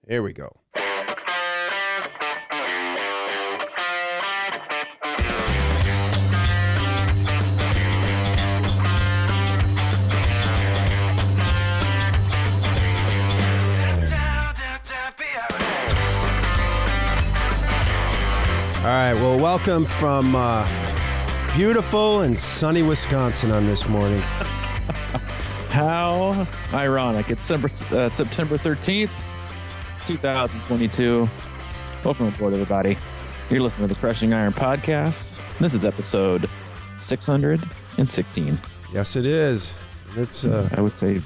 Here we go. All right, well, welcome from beautiful and sunny Wisconsin on this morning. How ironic. It's September 13th, 2022. Welcome aboard, everybody. You're listening to the Crushing Iron podcast. This is episode 616. Yes, it is. It's I would say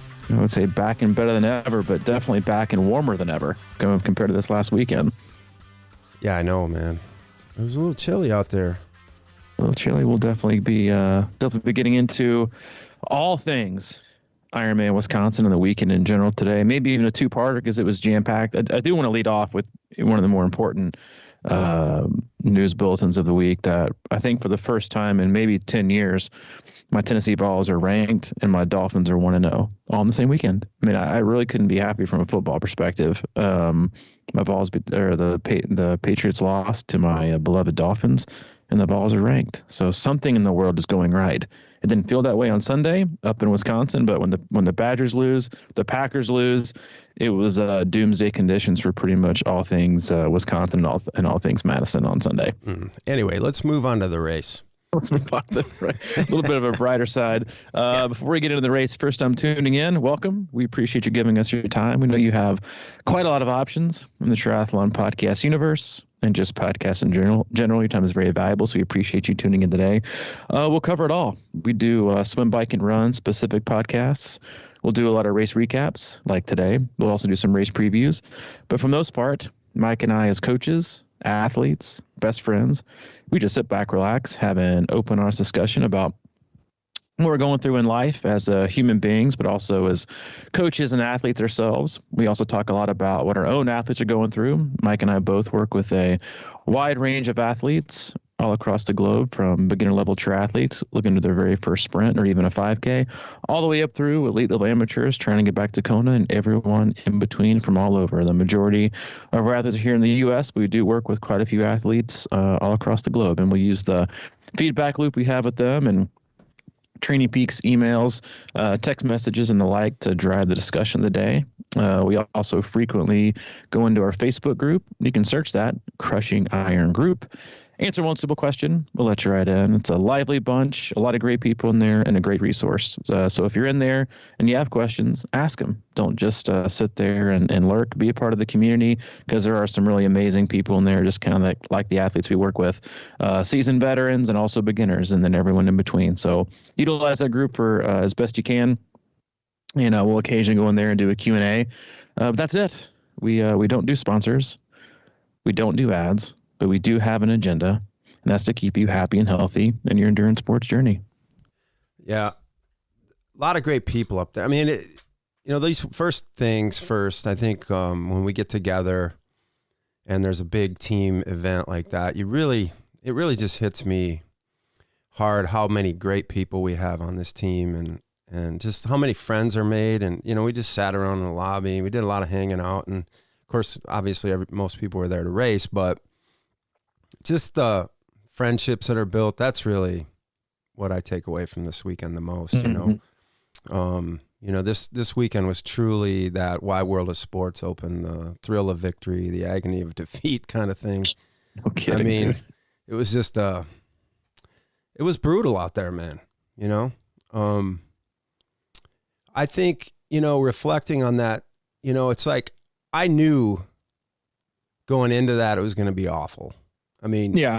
back and better than ever, but definitely back and warmer than ever compared to this last weekend. Yeah, I know, man. It was a little chilly out there. A little chilly. We'll definitely be getting into all things Ironman Wisconsin and the weekend in general today. Maybe even a two-parter because it was jam-packed. I do want to lead off with one of the more important news bulletins of the week that I think for the first time in maybe 10 years, my Tennessee Vols are ranked and my Dolphins are 1-0 all on the same weekend. I mean, I really couldn't be happy from a football perspective. My Vols, or the Patriots lost to my beloved Dolphins, and the Vols are ranked. So something in the world is going right. It didn't feel that way on Sunday up in Wisconsin, but when the Badgers lose, the Packers lose, it was doomsday conditions for pretty much all things Wisconsin and all things Madison on Sunday. Anyway, let's move on to the race. Let's move on to a little bit of a brighter side. Before we get into the race, first time tuning in, welcome. We appreciate you giving us your time. We know you have quite a lot of options in the triathlon podcast universe and just podcasts in general. Your time is very valuable, so we appreciate you tuning in today. We'll cover it all. We do swim, bike, and run specific podcasts. We'll do a lot of race recaps like today. We'll also do some race previews. But for the most part, Mike and I as coaches, athletes, best friends, we just sit back, relax, have an open, honest discussion about what we're going through in life as human beings, but also as coaches and athletes ourselves. We also talk a lot about what our own athletes are going through. Mike and I both work with a wide range of athletes all across the globe, from beginner level triathletes looking to their very first sprint or even a 5K, all the way up through elite level amateurs trying to get back to Kona, and everyone in between from all over. The majority of our athletes are here in the U.S., but we do work with quite a few athletes all across the globe, and we use the feedback loop we have with them and Training Peaks emails, text messages, and the like to drive the discussion of the day. We also frequently go into our Facebook group. You can search that, Crushing Iron Group. Answer one simple question. We'll let you right in. It's a lively bunch, a lot of great people in there, and a great resource. So if you're in there and you have questions, ask them. Don't just sit there and lurk. Be a part of the community, because there are some really amazing people in there, just kind of like the athletes we work with, seasoned veterans and also beginners, and then everyone in between. So utilize that group for as best you can. And we'll occasionally go in there and do a Q&A. But that's it. We don't do sponsors. We don't do ads. But we do have an agenda, and that's to keep you happy and healthy in your endurance sports journey. Yeah, a lot of great people up there. I mean, these first things first, I think when we get together and there's a big team event like that, it really just hits me hard how many great people we have on this team, and just how many friends are made. And, we just sat around in the lobby. We did a lot of hanging out. And, of course, obviously most people were there to race, but just the friendships that are built, that's really what I take away from this weekend the most, This weekend was truly that wide world of sports open, the thrill of victory, the agony of defeat kind of thing. No kidding, I mean, dude. It was just, it was brutal out there, man, I think, reflecting on that, it's like I knew going into that it was going to be awful. I mean, yeah,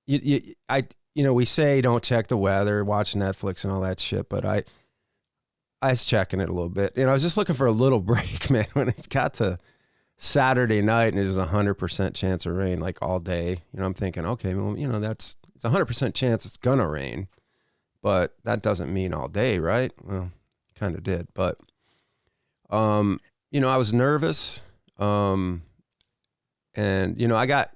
we say don't check the weather, watch Netflix and all that shit, but I was checking it a little bit. I was just looking for a little break, man, when it got to Saturday night and it was 100% chance of rain like all day. I'm thinking, okay, well, it's 100% chance it's going to rain, but that doesn't mean all day, right? Well, kind of did, but, I was nervous. And, I got,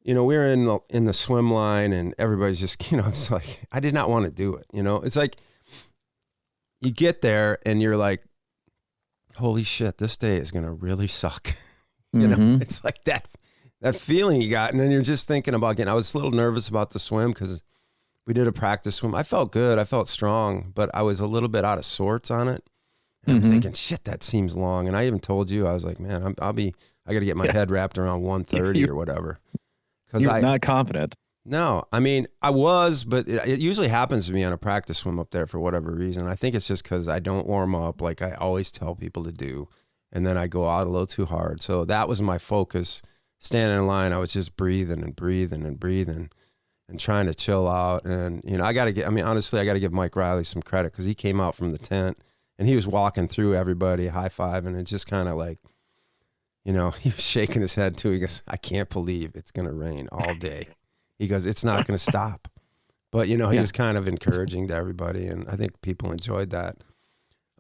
we were in the swim line and everybody's just, it's like, I did not want to do it. It's like you get there and you're like, holy shit, this day is going to really suck. You know, it's like that feeling you got. And then you're just thinking about I was a little nervous about the swim because we did a practice swim. I felt good. I felt strong, but I was a little bit out of sorts on it. And I'm thinking, shit, that seems long. And I even told you, I was like, man, I got to get my head wrapped around 1:30 or whatever. You're not confident. No, I mean, I was, but it usually happens to me on a practice swim up there for whatever reason. I think it's just because I don't warm up like I always tell people to do. And then I go out a little too hard. So that was my focus. Standing in line, I was just breathing and breathing and breathing and trying to chill out. And, you know, honestly, I got to give Mike Riley some credit because he came out from the tent and he was walking through everybody, high-fiving, and just kind of like, you know, he was shaking his head too. He goes, I can't believe it's going to rain all day. He goes, it's not going to stop. But, you know, he was kind of encouraging to everybody, and I think people enjoyed that.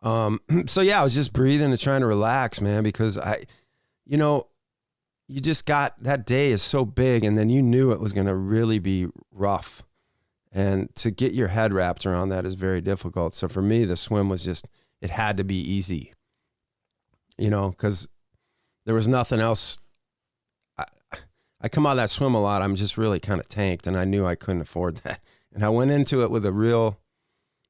So, yeah, I was just breathing and trying to relax, man, because you know, you just got, that day is so big, and then you knew it was going to really be rough. And to get your head wrapped around that is very difficult. So for me, the swim was just, it had to be easy, you know, because there was nothing else. I come out of that swim a lot. I'm just really kind of tanked, and I knew I couldn't afford that. And I went into it with a real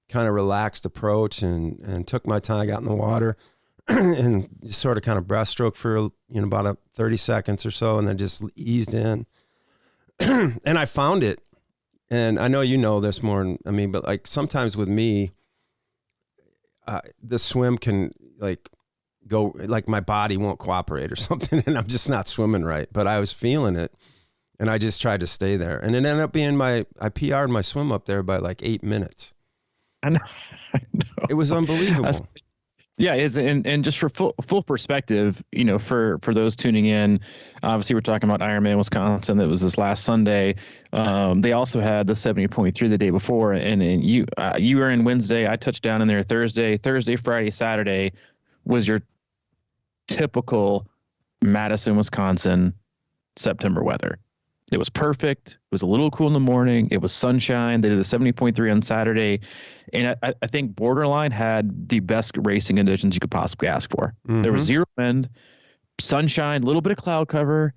kind of relaxed approach and took my time, got in the water and just sort of kind of breaststroke for, you know, about 30 seconds or so, and then just eased in. And I found it. And I know you know this more than, I mean, but like sometimes with me, the swim can like go, like my body won't cooperate or something, and I'm just not swimming right. But I was feeling it, and I just tried to stay there. And it ended up being I PR'd my swim up there by like 8 minutes. I know. It was unbelievable. Yeah, and just for full perspective, you know, for those tuning in, obviously we're talking about Ironman Wisconsin. That was this last Sunday. They also had the 70.3 the day before, and you were in Wednesday. I touched down in there Thursday, Friday, Saturday was your typical Madison, Wisconsin September weather. It was perfect. It was a little cool in the morning. It was sunshine. They did the 70.3 on Saturday. And I think borderline had the best racing conditions you could possibly ask for. There was zero wind, sunshine, a little bit of cloud cover.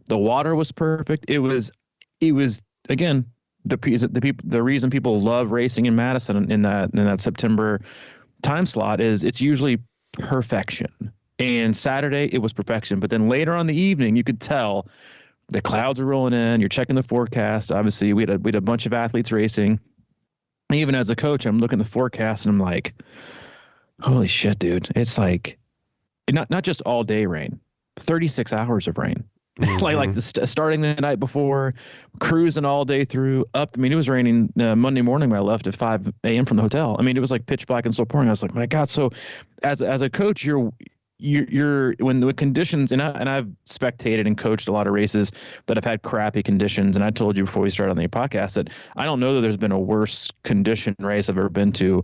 The water was perfect. It was again, the reason people love racing in Madison in that September time slot is it's usually perfection. And Saturday it was perfection. But then later on the evening, you could tell the clouds are rolling in. You're checking the forecast. Obviously, we had a bunch of athletes racing. Even as a coach, I'm looking at the forecast and I'm like, holy shit, dude. It's like not just all day rain, 36 hours of rain. Starting the night before, cruising all day through up. I mean, it was raining Monday morning when I left at 5 a.m. from the hotel. I mean, it was like pitch black and so pouring. I was like, my God. So as a coach, you're when the conditions, and I've spectated and coached a lot of races that have had crappy conditions. And I told you before we started on the podcast that I don't know that there's been a worse condition race I've ever been to,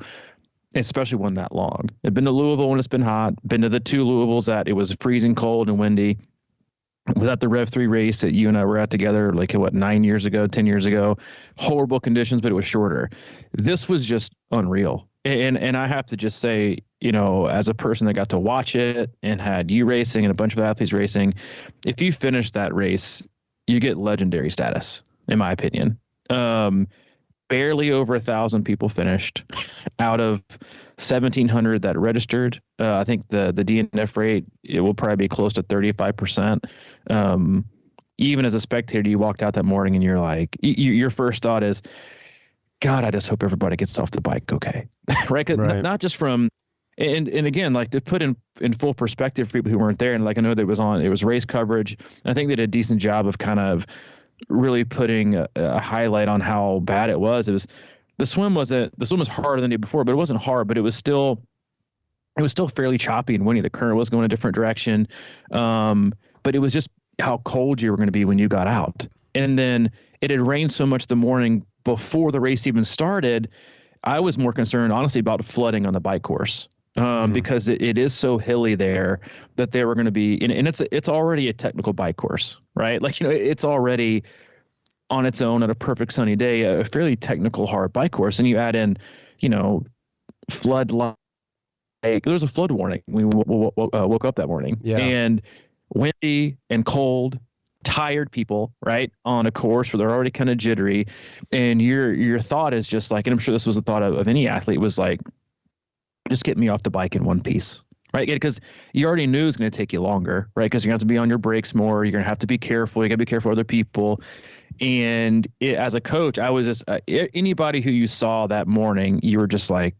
especially one that long. I've been to Louisville when it's been hot, been to the two Louisvilles that it was freezing cold and windy. Was at the Rev 3 race that you and I were at together, 10 years ago, horrible conditions, but it was shorter. This was just unreal. And I have to just say, you know, as a person that got to watch it and had you racing and a bunch of athletes racing, if you finish that race, you get legendary status, in my opinion. Barely over 1,000 people finished out of 1,700 that registered. I think the DNF rate, it will probably be close to 35%. Even as a spectator, you walked out that morning and you're like, your first thought is, God, I just hope everybody gets off the bike okay. Right? Right. Not just from, and again, like to put in full perspective for people who weren't there, and like I know that it was race coverage. I think they did a decent job of kind of really putting a highlight on how bad it was. The swim was harder than the day before, but it wasn't hard, but it was still fairly choppy and windy. The current was going a different direction. But it was just how cold you were going to be when you got out. And then it had rained so much the morning before the race even started. I was more concerned, honestly, about flooding on the bike course. Because it is so hilly there that they were going to be, and it's already a technical bike course, right? Like, you know, it's already on its own at a perfect sunny day, a fairly technical hard bike course. And you add in, you know, flood there was a flood warning. We woke up that morning, Yeah. and windy and cold, tired people, right, on a course where they're already kind of jittery, and your thought is just like, and I'm sure this was the thought of any athlete, was like, just get me off the bike in one piece. Right, because you already knew it was going to take you longer, right? Because you're going to have to be on your brakes more. You're going to have to be careful. You got to be careful of other people. And as a coach, I was just anybody who you saw that morning, you were just like,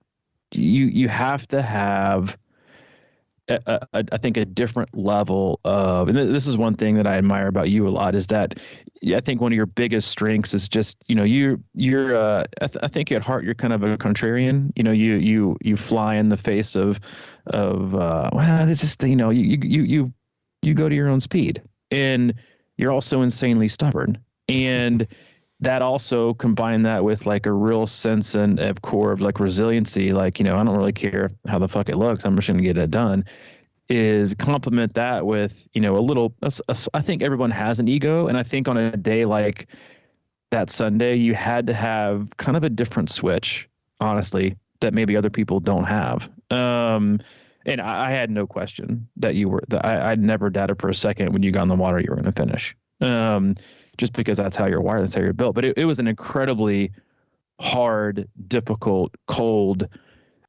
you have to have, I think, a different level of, and this is one thing that I admire about you a lot, is that I think one of your biggest strengths is just, you're I think at heart, you're kind of a contrarian. You fly in the face of well, it's just, you go to your own speed, and you're also insanely stubborn. And that also combine that with like a real sense and of core of like resiliency, like, I don't really care how the fuck it looks, I'm just going to get it done, is complement that with, a little, I think everyone has an ego. And I think on a day like that Sunday, you had to have kind of a different switch, honestly, that maybe other people don't have. And I had no question that I'd never doubted for a second when you got in the water, you were going to finish. Just because that's how you're wired, that's how you're built. But it was an incredibly hard, difficult, cold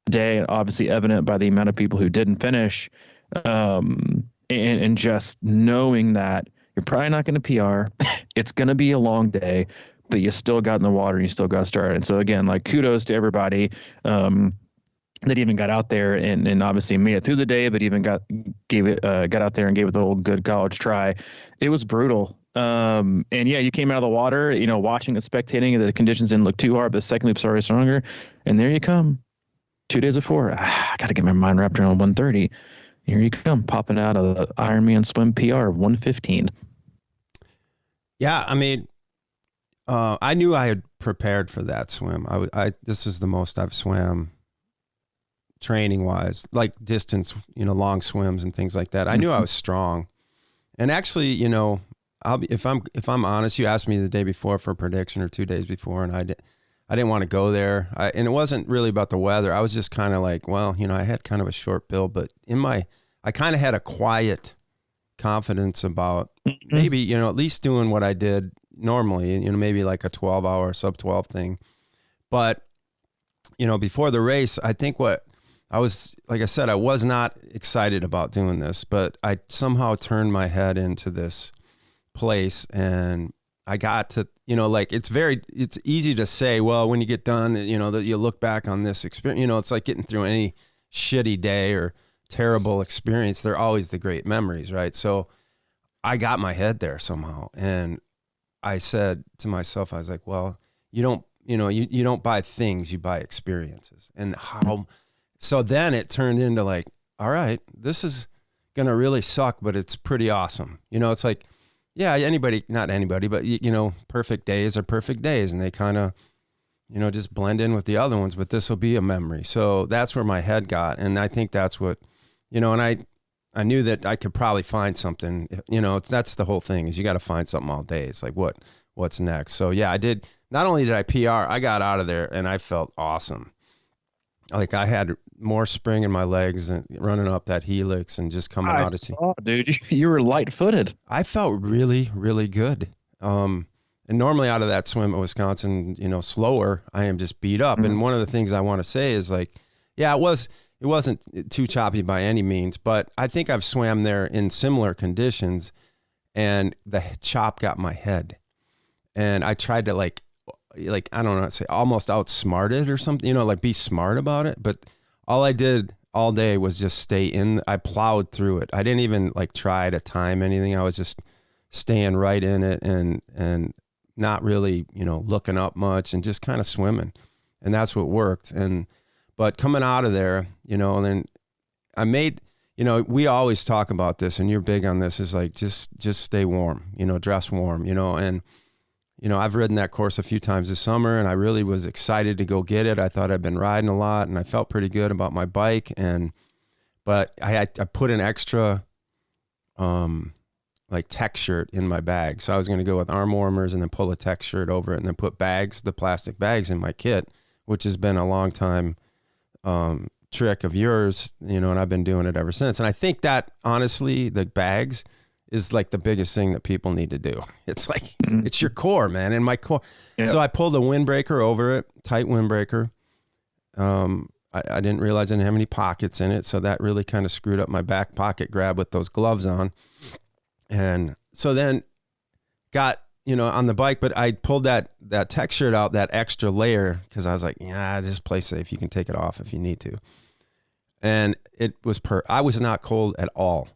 day, obviously evident by the amount of people who didn't finish. And just knowing that you're probably not going to PR, it's going to be a long day, but you still got in the water and you still got started. And so again, like, kudos to everybody that even got out there and obviously made it through the day, but even got out there and gave it the whole good college try. It was brutal. And yeah, you came out of the water, watching and spectating, the conditions didn't look too hard, but the second loop's already stronger. And there you come. 2 days before, I got to get my mind wrapped around 130. Here you come, popping out of the Ironman swim PR of 115. Yeah, I mean, I knew I had prepared for that swim. This is the most I've swam training wise, like distance, long swims and things like that. I knew I was strong. And actually, if I'm honest, you asked me the day before for a prediction or 2 days before, and I didn't want to go there. And it wasn't really about the weather. I was just kind of like, well, I had kind of a short build, but I kind of had a quiet confidence about maybe, at least doing what I did normally, maybe like a 12-hour sub 12 thing. But, before the race, I think what I was, like I said, I was not excited about doing this, but I somehow turned my head into this place, and I got to, it's easy to say, well, when you get done, that you look back on this experience, it's like getting through any shitty day or terrible experience. They're always the great memories, right? So I got my head there somehow. And I said to myself, I was like, well, you don't buy things, you buy experiences. And so then it turned into like, all right, this is going to really suck, but it's pretty awesome. It's like, yeah, not anybody, but perfect days are perfect days, and they kind of, just blend in with the other ones, but this will be a memory. So that's where my head got. And I think that's what, and I knew that I could probably find something, that's the whole thing, is you got to find something all day. It's like, what's next? So yeah, I did. Not only did I PR, I got out of there and I felt awesome. Like I had more spring in my legs and running up that helix and just coming out of dude, you were light-footed. I felt really, really good. And normally out of that swim at Wisconsin, slower, I am just beat up. Mm-hmm. And one of the things I want to say is like, yeah, it wasn't too choppy by any means, but I think I've swam there in similar conditions, and the chop got my head, and I tried to like I don't know, say almost outsmart it or something, like be smart about it. But all I did all day was just stay in. I plowed through it. I didn't even like try to time anything. I was just staying right in it and not really, looking up much and just kind of swimming. And that's what worked. But coming out of there, and then I made, we always talk about this, and you're big on this, is like, just stay warm, dress warm, and I've ridden that course a few times this summer, and I really was excited to go get it. I thought I'd been riding a lot, and I felt pretty good about my bike. But I put an extra, like tech shirt in my bag. So I was going to go with arm warmers and then pull a tech shirt over it, and then put the plastic bags in my kit, which has been a long time, trick of yours, and I've been doing it ever since. And I think that honestly, the bags is like the biggest thing that people need to do. It's like, it's your core, man. And my core. Yep. So I pulled a windbreaker over it, tight windbreaker. I didn't realize I didn't have any pockets in it. So that really kind of screwed up my back pocket grab with those gloves on. And so then got, on the bike, but I pulled that tech shirt out, that extra layer, because I was like, yeah, just play safe. You can take it off if you need to. And it was I was not cold at all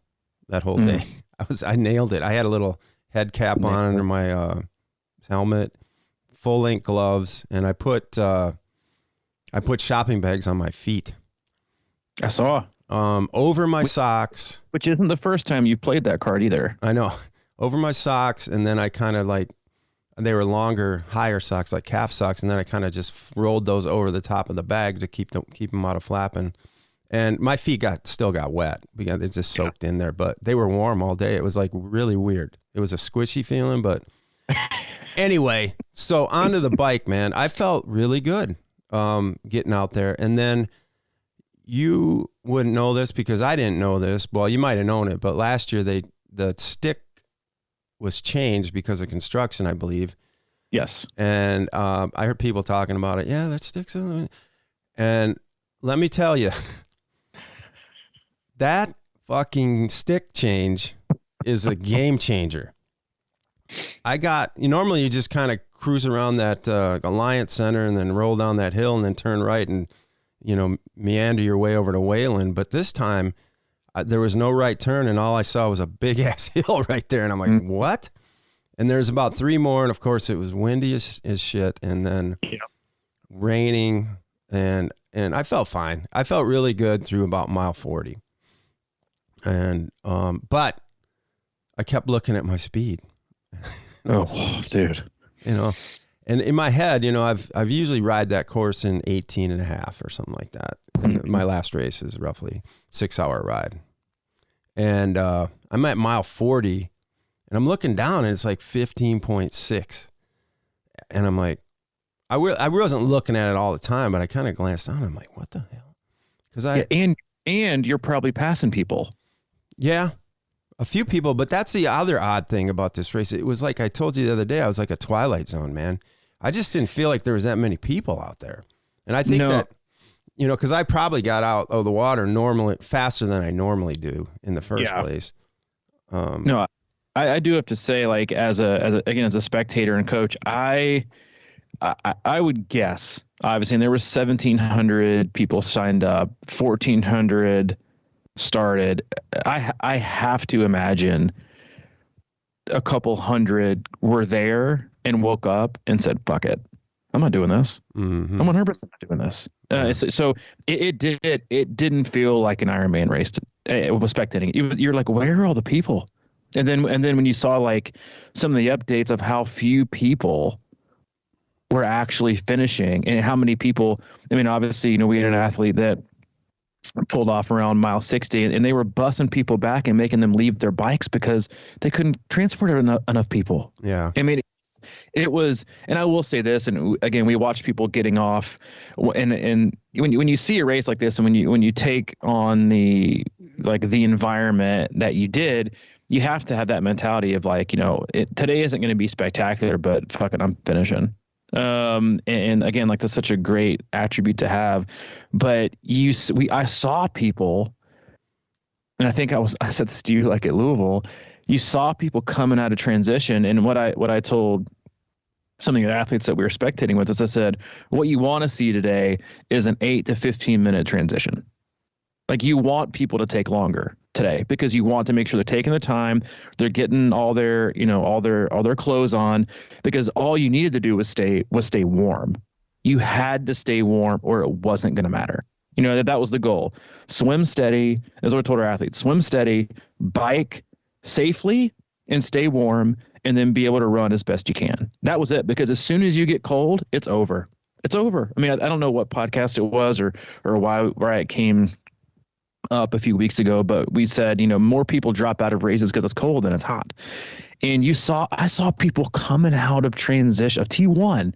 that whole day. I nailed it. I had a little head cap on under my helmet, full length gloves, and I put shopping bags on my feet. I saw. Over my socks. Which isn't the first time you've played that card either. I know. Over my socks, and then I kind of they were longer, higher socks, like calf socks, and then I kind of just rolled those over the top of the bag to keep them out of flapping. And my feet still got wet because it just soaked in there, but they were warm all day. It was like really weird. It was a squishy feeling, but anyway, so onto the bike, man. I felt really good getting out there. And then you wouldn't know this because I didn't know this. Well, you might have known it, but last year the stick was changed because of construction, I believe. Yes. And I heard people talking about it. Yeah, that stick's on. And let me tell you, that fucking stick change is a game changer. Normally you just kind of cruise around that Alliance Center and then roll down that hill and then turn right and, meander your way over to Wayland. But this time there was no right turn and all I saw was a big ass hill right there. And I'm like, what? And there's about 3 more. And of course it was windy as shit. And then raining and I felt fine. I felt really good through about mile 40. And, but I kept looking at my speed. Dude. And in my head, I've usually ride that course in 18 and a half or something like that. And my last race is roughly 6-hour ride. And, I'm at mile 40 and I'm looking down and it's like 15.6. And I'm like, I wasn't looking at it all the time, but I kind of glanced down. I'm like, what the hell? And you're probably passing people. Yeah, a few people, but that's the other odd thing about this race. It was like I told you the other day, I was like a Twilight Zone, man. I just didn't feel like there was that many people out there. And I think that, because I probably got out of the water normally faster than I normally do in the first place. No, I do have to say, like, as a spectator and coach, I would guess, obviously, and there were 1,700 people signed up, 1,400 started. I have to imagine a couple hundred were there and woke up and said, fuck it, I'm not doing this. I'm 100% not doing this. So it didn't feel like an Ironman race was spectating. You're like, where are all the people? And then when you saw like some of the updates of how few people were actually finishing and how many people, I mean, obviously, we had an athlete that pulled off around mile 60 and they were bussing people back and making them leave their bikes because they couldn't transport enough people. Yeah. I mean, it was, and I will say this, and again, we watch people getting off and when you see a race like this and when you take on the environment that you did, you have to have that mentality of like, today isn't going to be spectacular, but fuck it, I'm finishing. And again, like that's such a great attribute to have, but I saw people, and I think I said this to you like at Louisville, you saw people coming out of transition. And what I told some of the athletes that we were spectating with is I said, what you want to see today is an 8 to 15 minute transition. Like you want people to take longer today because you want to make sure they're taking the time, they're getting all their clothes on, because all you needed to do was stay warm. You had to stay warm or it wasn't going to matter. That was the goal. Swim steady, as I told our athletes, swim steady, bike safely and stay warm, and then be able to run as best you can. That was it, because as soon as you get cold, it's over. It's over. I mean, I don't know what podcast it was or why it came up a few weeks ago, but we said, more people drop out of races because it's cold than it's hot. And I saw people coming out of transition of T1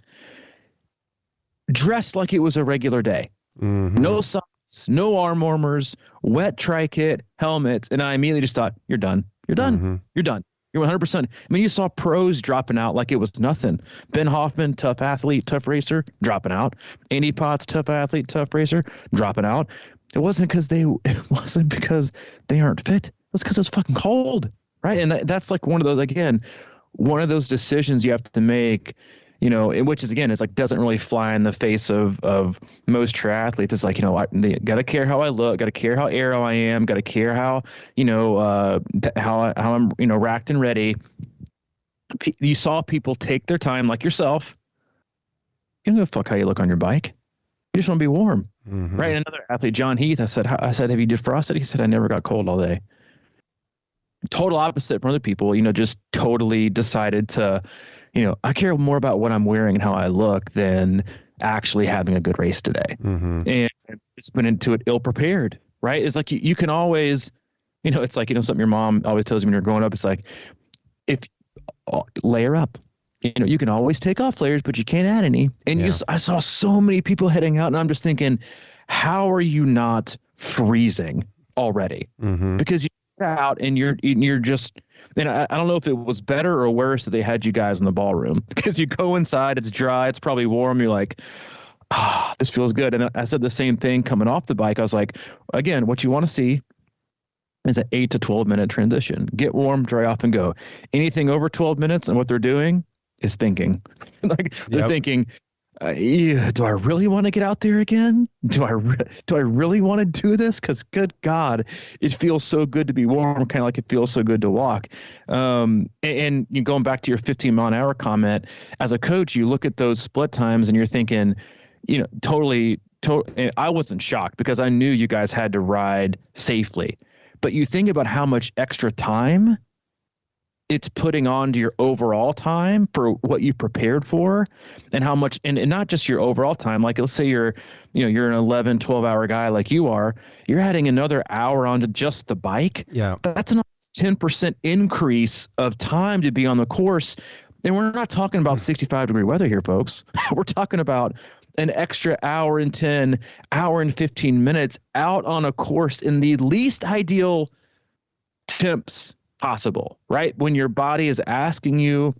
dressed like it was a regular day. No socks, helmets, no arm warmers, wet tri-kit, helmets. And I immediately just thought, you're done. You're done. Mm-hmm. You're done. You're 100%. I mean, you saw pros dropping out like it was nothing. Ben Hoffman, tough athlete, tough racer, dropping out. Andy Potts, tough athlete, tough racer, dropping out. It wasn't because they aren't fit. It was because it was fucking cold, right? And that's like one of those decisions you have to make, which is, again, it's like doesn't really fly in the face of most triathletes. It's like, they got to care how I look, got to care how aero I am, got to care how, how I'm, racked and ready. You saw people take their time, like yourself. You don't give a fuck how you look on your bike. You just want to be warm, right? And another athlete, John Heath, I said, have you defrosted? He said, I never got cold all day. Total opposite from other people, just totally decided to, I care more about what I'm wearing and how I look than actually having a good race today. And it's been into it ill prepared, right? It's like you can always, it's like, something your mom always tells you when you're growing up. It's like, layer up, you can always take off layers, but you can't add any. And I saw so many people heading out, and I'm just thinking, how are you not freezing already? Because you get out and you're just, and I don't know if it was better or worse that they had you guys in the ballroom, because you go inside, it's dry, it's probably warm. You're like, this feels good. And I said the same thing coming off the bike. I was like, again, what you want to see is an 8 to 12 minute transition. Get warm, dry off, and go. Anything over 12 minutes, and what they're doing is thinking. They're thinking, do I really want to get out there again? Do I really want to do this? Because good God, it feels so good to be warm, kind of like it feels so good to walk. And you going back to your 15-mile-an-hour comment, as a coach, you look at those split times and you're thinking, totally. I wasn't shocked because I knew you guys had to ride safely. But you think about how much extra time it's putting on to your overall time for what you prepared for, and how much, and not just your overall time. Like, let's say you're an 11, 12-hour guy like you are, you're adding another hour onto just the bike. Yeah. That's an 10% increase of time to be on the course. And we're not talking about 65-degree weather here, folks. We're talking about an extra hour and 10, hour and 15 minutes out on a course in the least ideal temps possible, right? When your body is asking you,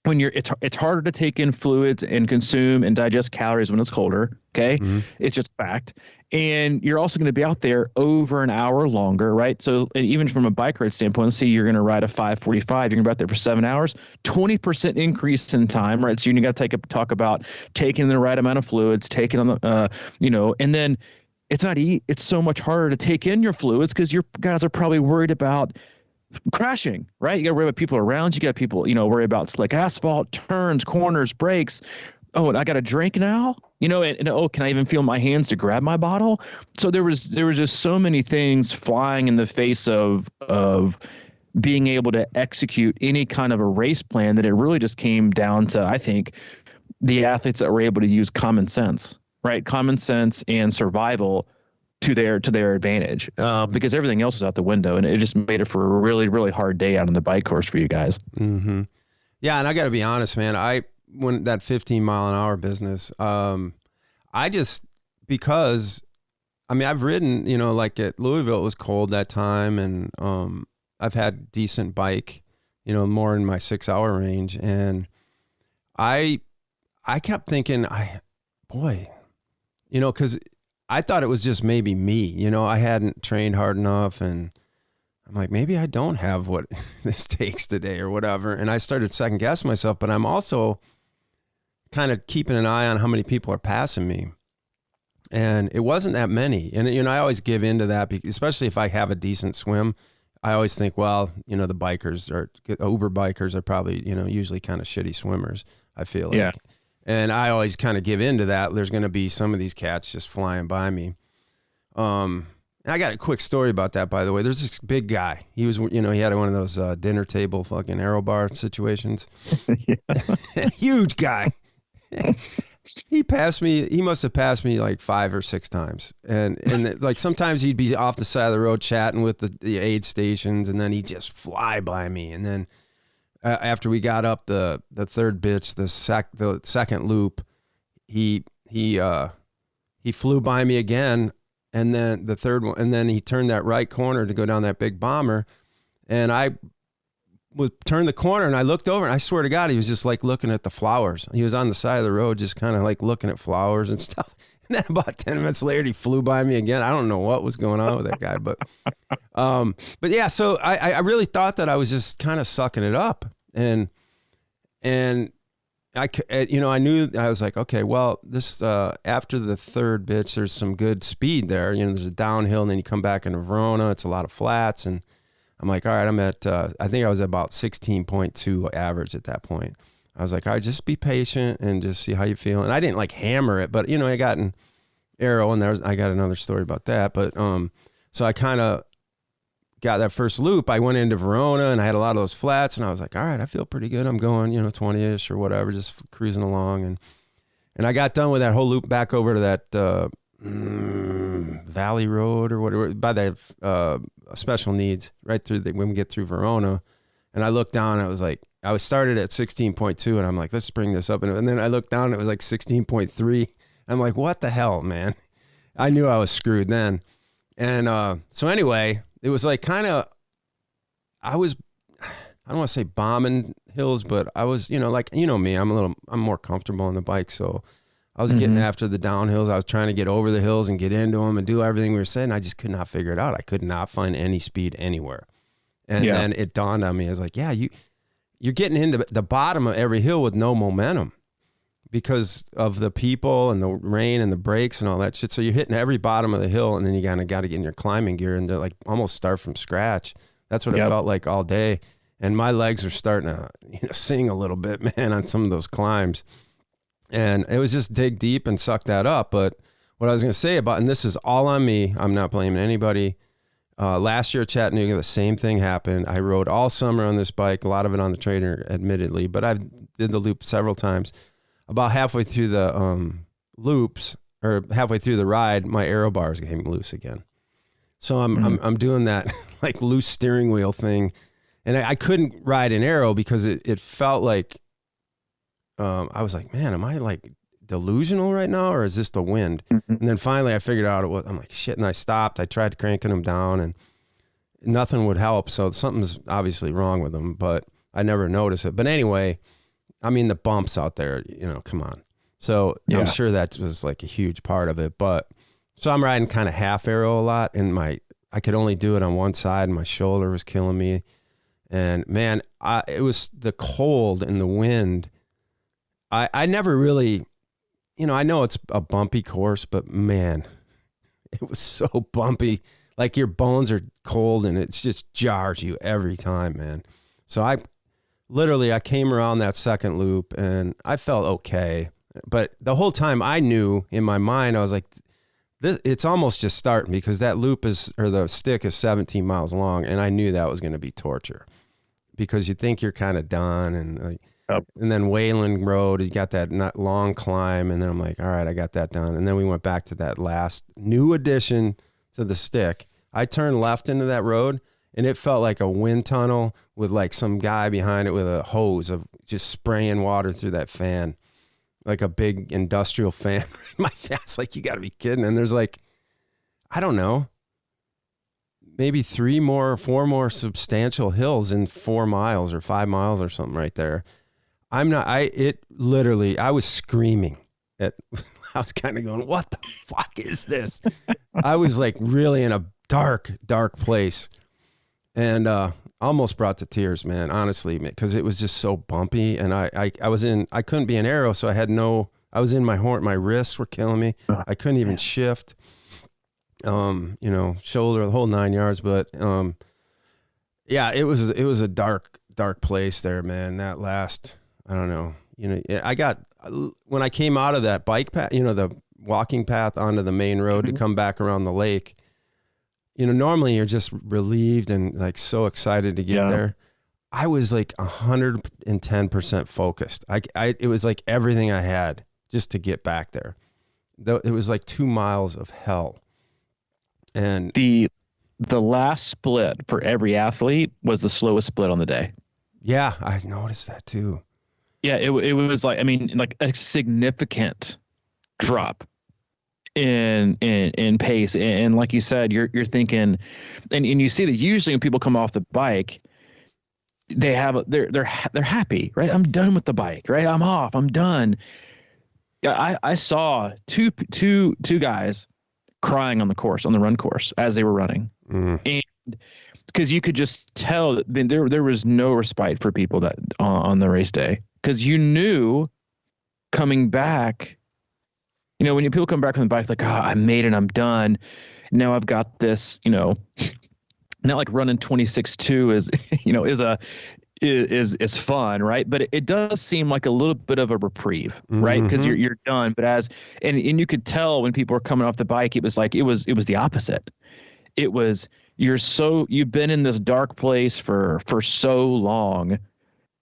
it's harder to take in fluids and consume and digest calories when it's colder. Okay. It's just fact. And you're also going to be out there over an hour longer, right? So even from a bike ride standpoint, let's say you're going to ride a 5:45, you're going to be out there for 7 hours, 20% increase in time, right? So you got to talk about taking the right amount of fluids, taking on the, and then it's so much harder to take in your fluids because your guys are probably worried about crashing, right? You got to worry about people around you. You got people, worry about slick asphalt, turns, corners, brakes. Oh, and I got a drink now, and oh, can I even feel my hands to grab my bottle? So there was just so many things flying in the face of being able to execute any kind of a race plan that it really just came down to, I think, the athletes that were able to use common sense, right? Common sense and survival to their advantage, because everything else was out the window, and it just made it for a really, really hard day out on the bike course for you guys. Yeah, and I got to be honest, man. When that 15-mile-an-hour business, because I've ridden, like at Louisville, it was cold that time, and I've had decent bike, more in my 6-hour range, and I kept thinking, because I thought it was just maybe me, I hadn't trained hard enough, and I'm like, maybe I don't have what this takes today or whatever. And I started second guessing myself, but I'm also kind of keeping an eye on how many people are passing me. And it wasn't that many. And, I always give into that, especially if I have a decent swim. I always think, well, the bikers or Uber bikers are probably, usually kind of shitty swimmers, I feel like. Yeah. And I always kind of give into that. There's going to be some of these cats just flying by me. I got a quick story about that, by the way. There's this big guy. He was, he had one of those dinner table fucking aero bar situations. Huge guy. He passed me. He must have passed me like 5 or 6 times. And like sometimes he'd be off the side of the road chatting with the aid stations, and then he'd just fly by me. And then after we got up the third bitch, the second loop, he flew by me again. and then the third one, and then he turned that right corner to go down that big bomber, and I turned the corner and I looked over and I swear to God, he was just like looking at the flowers. He was on the side of the road, just kind of like looking at flowers and stuff. And then about 10 minutes later, he flew by me again. I don't know what was going on with that guy, but yeah, so I really thought that I was just kind of sucking it up. And I knew, I was like, okay, well, this, after the third bitch, there's some good speed there. There's a downhill and then you come back into Verona. It's a lot of flats. And I'm like, all right, I'm at, I think I was about 16.2 average at that point. I was like, all right, just be patient and just see how you feel. And I didn't like hammer it, but I got an arrow and I got another story about that. But, so I kind of got that first loop. I went into Verona and I had a lot of those flats and I was like, all right, I feel pretty good. I'm going, 20-ish or whatever, just cruising along. And I got done with that whole loop back over to that, Valley Road or whatever, by the special needs, right through when we get through Verona. And I looked down and I was like, I was started at 16.2 and I'm like, let's bring this up. And then I looked down and it was like 16.3. I'm like, what the hell, man? I knew I was screwed then. And so anyway, it was like kind of, I don't want to say bombing hills, but I was, like, me, I'm more comfortable on the bike. So I was getting after the downhills. I was trying to get over the hills and get into them and do everything we were saying. I just could not figure it out. I could not find any speed anywhere. And then it dawned on me. I was like, yeah, you're getting into the bottom of every hill with no momentum because of the people and the rain and the brakes and all that shit. So you're hitting every bottom of the hill and then you kind of got to get in your climbing gear and like almost start from scratch. That's what it felt like all day. And my legs are starting to sing a little bit, man, on some of those climbs. And it was just dig deep and suck that up. But what I was going to say about, and this is all on me, I'm not blaming anybody. Last year at Chattanooga, the same thing happened. I rode all summer on this bike, a lot of it on the trainer, admittedly, but I did the loop several times. About halfway through the loops, or halfway through the ride, my aero bars came loose again. So I'm doing that like loose steering wheel thing, and I couldn't ride an aero because it felt like I was like, man, am I like delusional right now, or is this the wind? And then finally I figured out it was. I'm like, shit, and I stopped. I tried cranking them down and nothing would help. So something's obviously wrong with them, but I never noticed it. But anyway, I mean, the bumps out there, come on. So I'm sure that was like a huge part of it. But so I'm riding kind of half aero a lot, and I could only do it on one side, and my shoulder was killing me. And man, it was the cold and the wind. I never really, I know it's a bumpy course, but man, it was so bumpy. Like your bones are cold and it just jars you every time, man. So I came around that second loop and I felt okay. But the whole time I knew in my mind, I was like, it's almost just starting, because that loop the stick is 17 miles long. And I knew that was going to be torture, because you think you're kind of done. And and then Wayland Road, you got that long climb. And then I'm like, all right, I got that done. And then we went back to that last new addition to the stick. I turned left into that road and it felt like a wind tunnel with like some guy behind it with a hose of just spraying water through that fan, like a big industrial fan. My face, like, you got to be kidding. And there's like, I don't know, maybe 4 more substantial hills in 4 miles or 5 miles or something right there. I was screaming I was kind of going, what the fuck is this? I was like really in a dark place, and almost brought to tears, man, honestly, because it was just so bumpy. And I couldn't be an aero. So I was in my wrists were killing me. I couldn't even shift, shoulder, the whole 9 yards. But yeah, it was a dark place there, man. That last, I don't know, when I came out of that bike path, the walking path onto the main road to come back around the lake, normally you're just relieved and like so excited to get there. I was like 110% focused. It was like everything I had just to get back there. Though it was like 2 miles of hell. And the last split for every athlete was the slowest split on the day. Yeah, I noticed that too. Yeah, it was like, like a significant drop. in pace. And like you said, you're thinking, and you see that usually when people come off the bike, they're happy, right? I'm done with the bike, right? I'm off. I'm done. I saw two guys crying on the run course as they were running. And because you could just tell that there was no respite for people that on the race day, because you knew coming back, when people come back on the bike, like, I made it, I'm done. Now I've got this, not like running 26.2 is fun, right? But it does seem like a little bit of a repreve, right? Because you're done. But and you could tell when people were coming off the bike, it was the opposite. It was, you've been in this dark place for so long.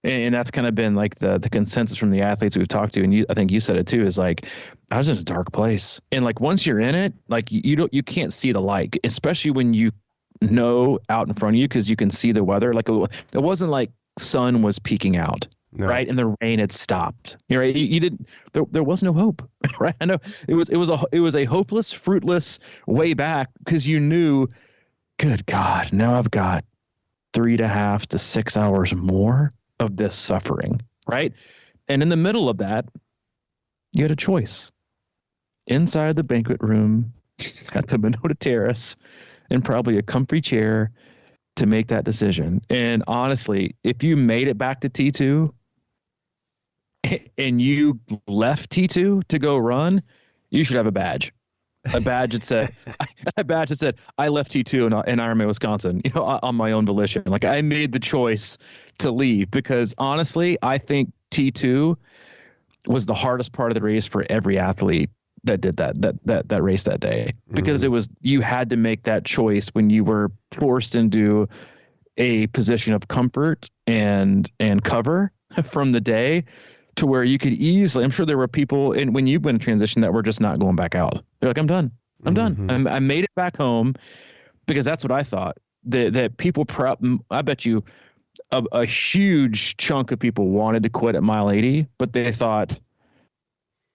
And that's kind of been like the consensus from the athletes we've talked to. And I think you said it too, is like, I was in a dark place. And like, once you're in it, like you can't see the light, especially when you know out in front of you, because you can see the weather. Like, it wasn't like sun was peeking out, right? And the rain had stopped. Right? You didn't. There was no hope, right? I know it was a hopeless, fruitless way back, because you knew, good God, now I've got 3.5 to 6 hours more of this suffering, right? And in the middle of that, you had a choice inside the banquet room at the Minota Terrace, and probably a comfy chair to make that decision. And honestly, if you made it back to T2 and you left T2 to go run, you should have a badge. A badge that said, I left T2 in Ironman Wisconsin, on my own volition. Like, I made the choice to leave, because honestly, I think T2 was the hardest part of the race for every athlete that did that race that day, because you had to make that choice when you were forced into a position of comfort and cover from the day, to where you could easily, I'm sure there were people, and when you went in transition, that were just not going back out. They're like, I'm done. I made it back home, because that's what I thought, that people I bet you a huge chunk of people wanted to quit at mile 80, but they thought,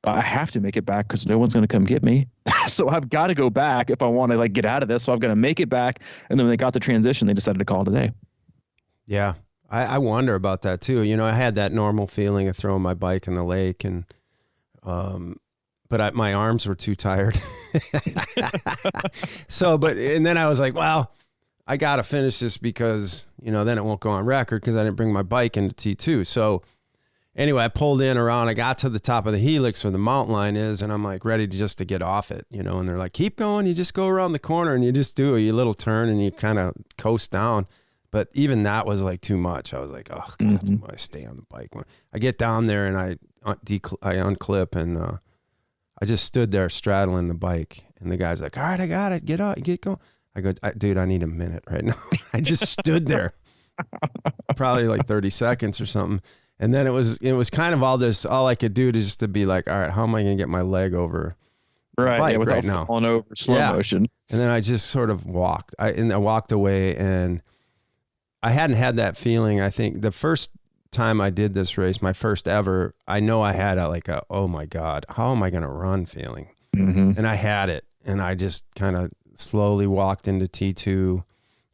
I have to make it back because no one's going to come get me. So I've got to go back if I want to like get out of this. So I've got to make it back. And then when they got the transition, they decided to call it a day. Yeah. I wonder about that too. I had that normal feeling of throwing my bike in the lake, and, but my arms were too tired. And then I was like, well, I got to finish this, because, then it won't go on record, because I didn't bring my bike into T2. So anyway, I pulled in around, I got to the top of the helix where the mountain line is, and I'm like ready to get off it, and they're like, keep going. You just go around the corner and you just do a little turn and you kind of coast down. But even that was like too much. I was like, oh God, I stay on the bike. I get down there and I unclip, and I just stood there straddling the bike, and the guy's like, all right, I got it. Get up, get going. I go, dude, I need a minute right now. I just stood there probably like 30 seconds or something. And then it was kind of all I could do to be like, all right, how am I going to get my leg over the bike without right now? Falling over slow motion. And then I just sort of walked. I walked away, and I hadn't had that feeling. I think the first time I did this race, my first ever, I know I had a oh my God, how am I going to run feeling? And I had it, and I just kind of slowly walked into T2,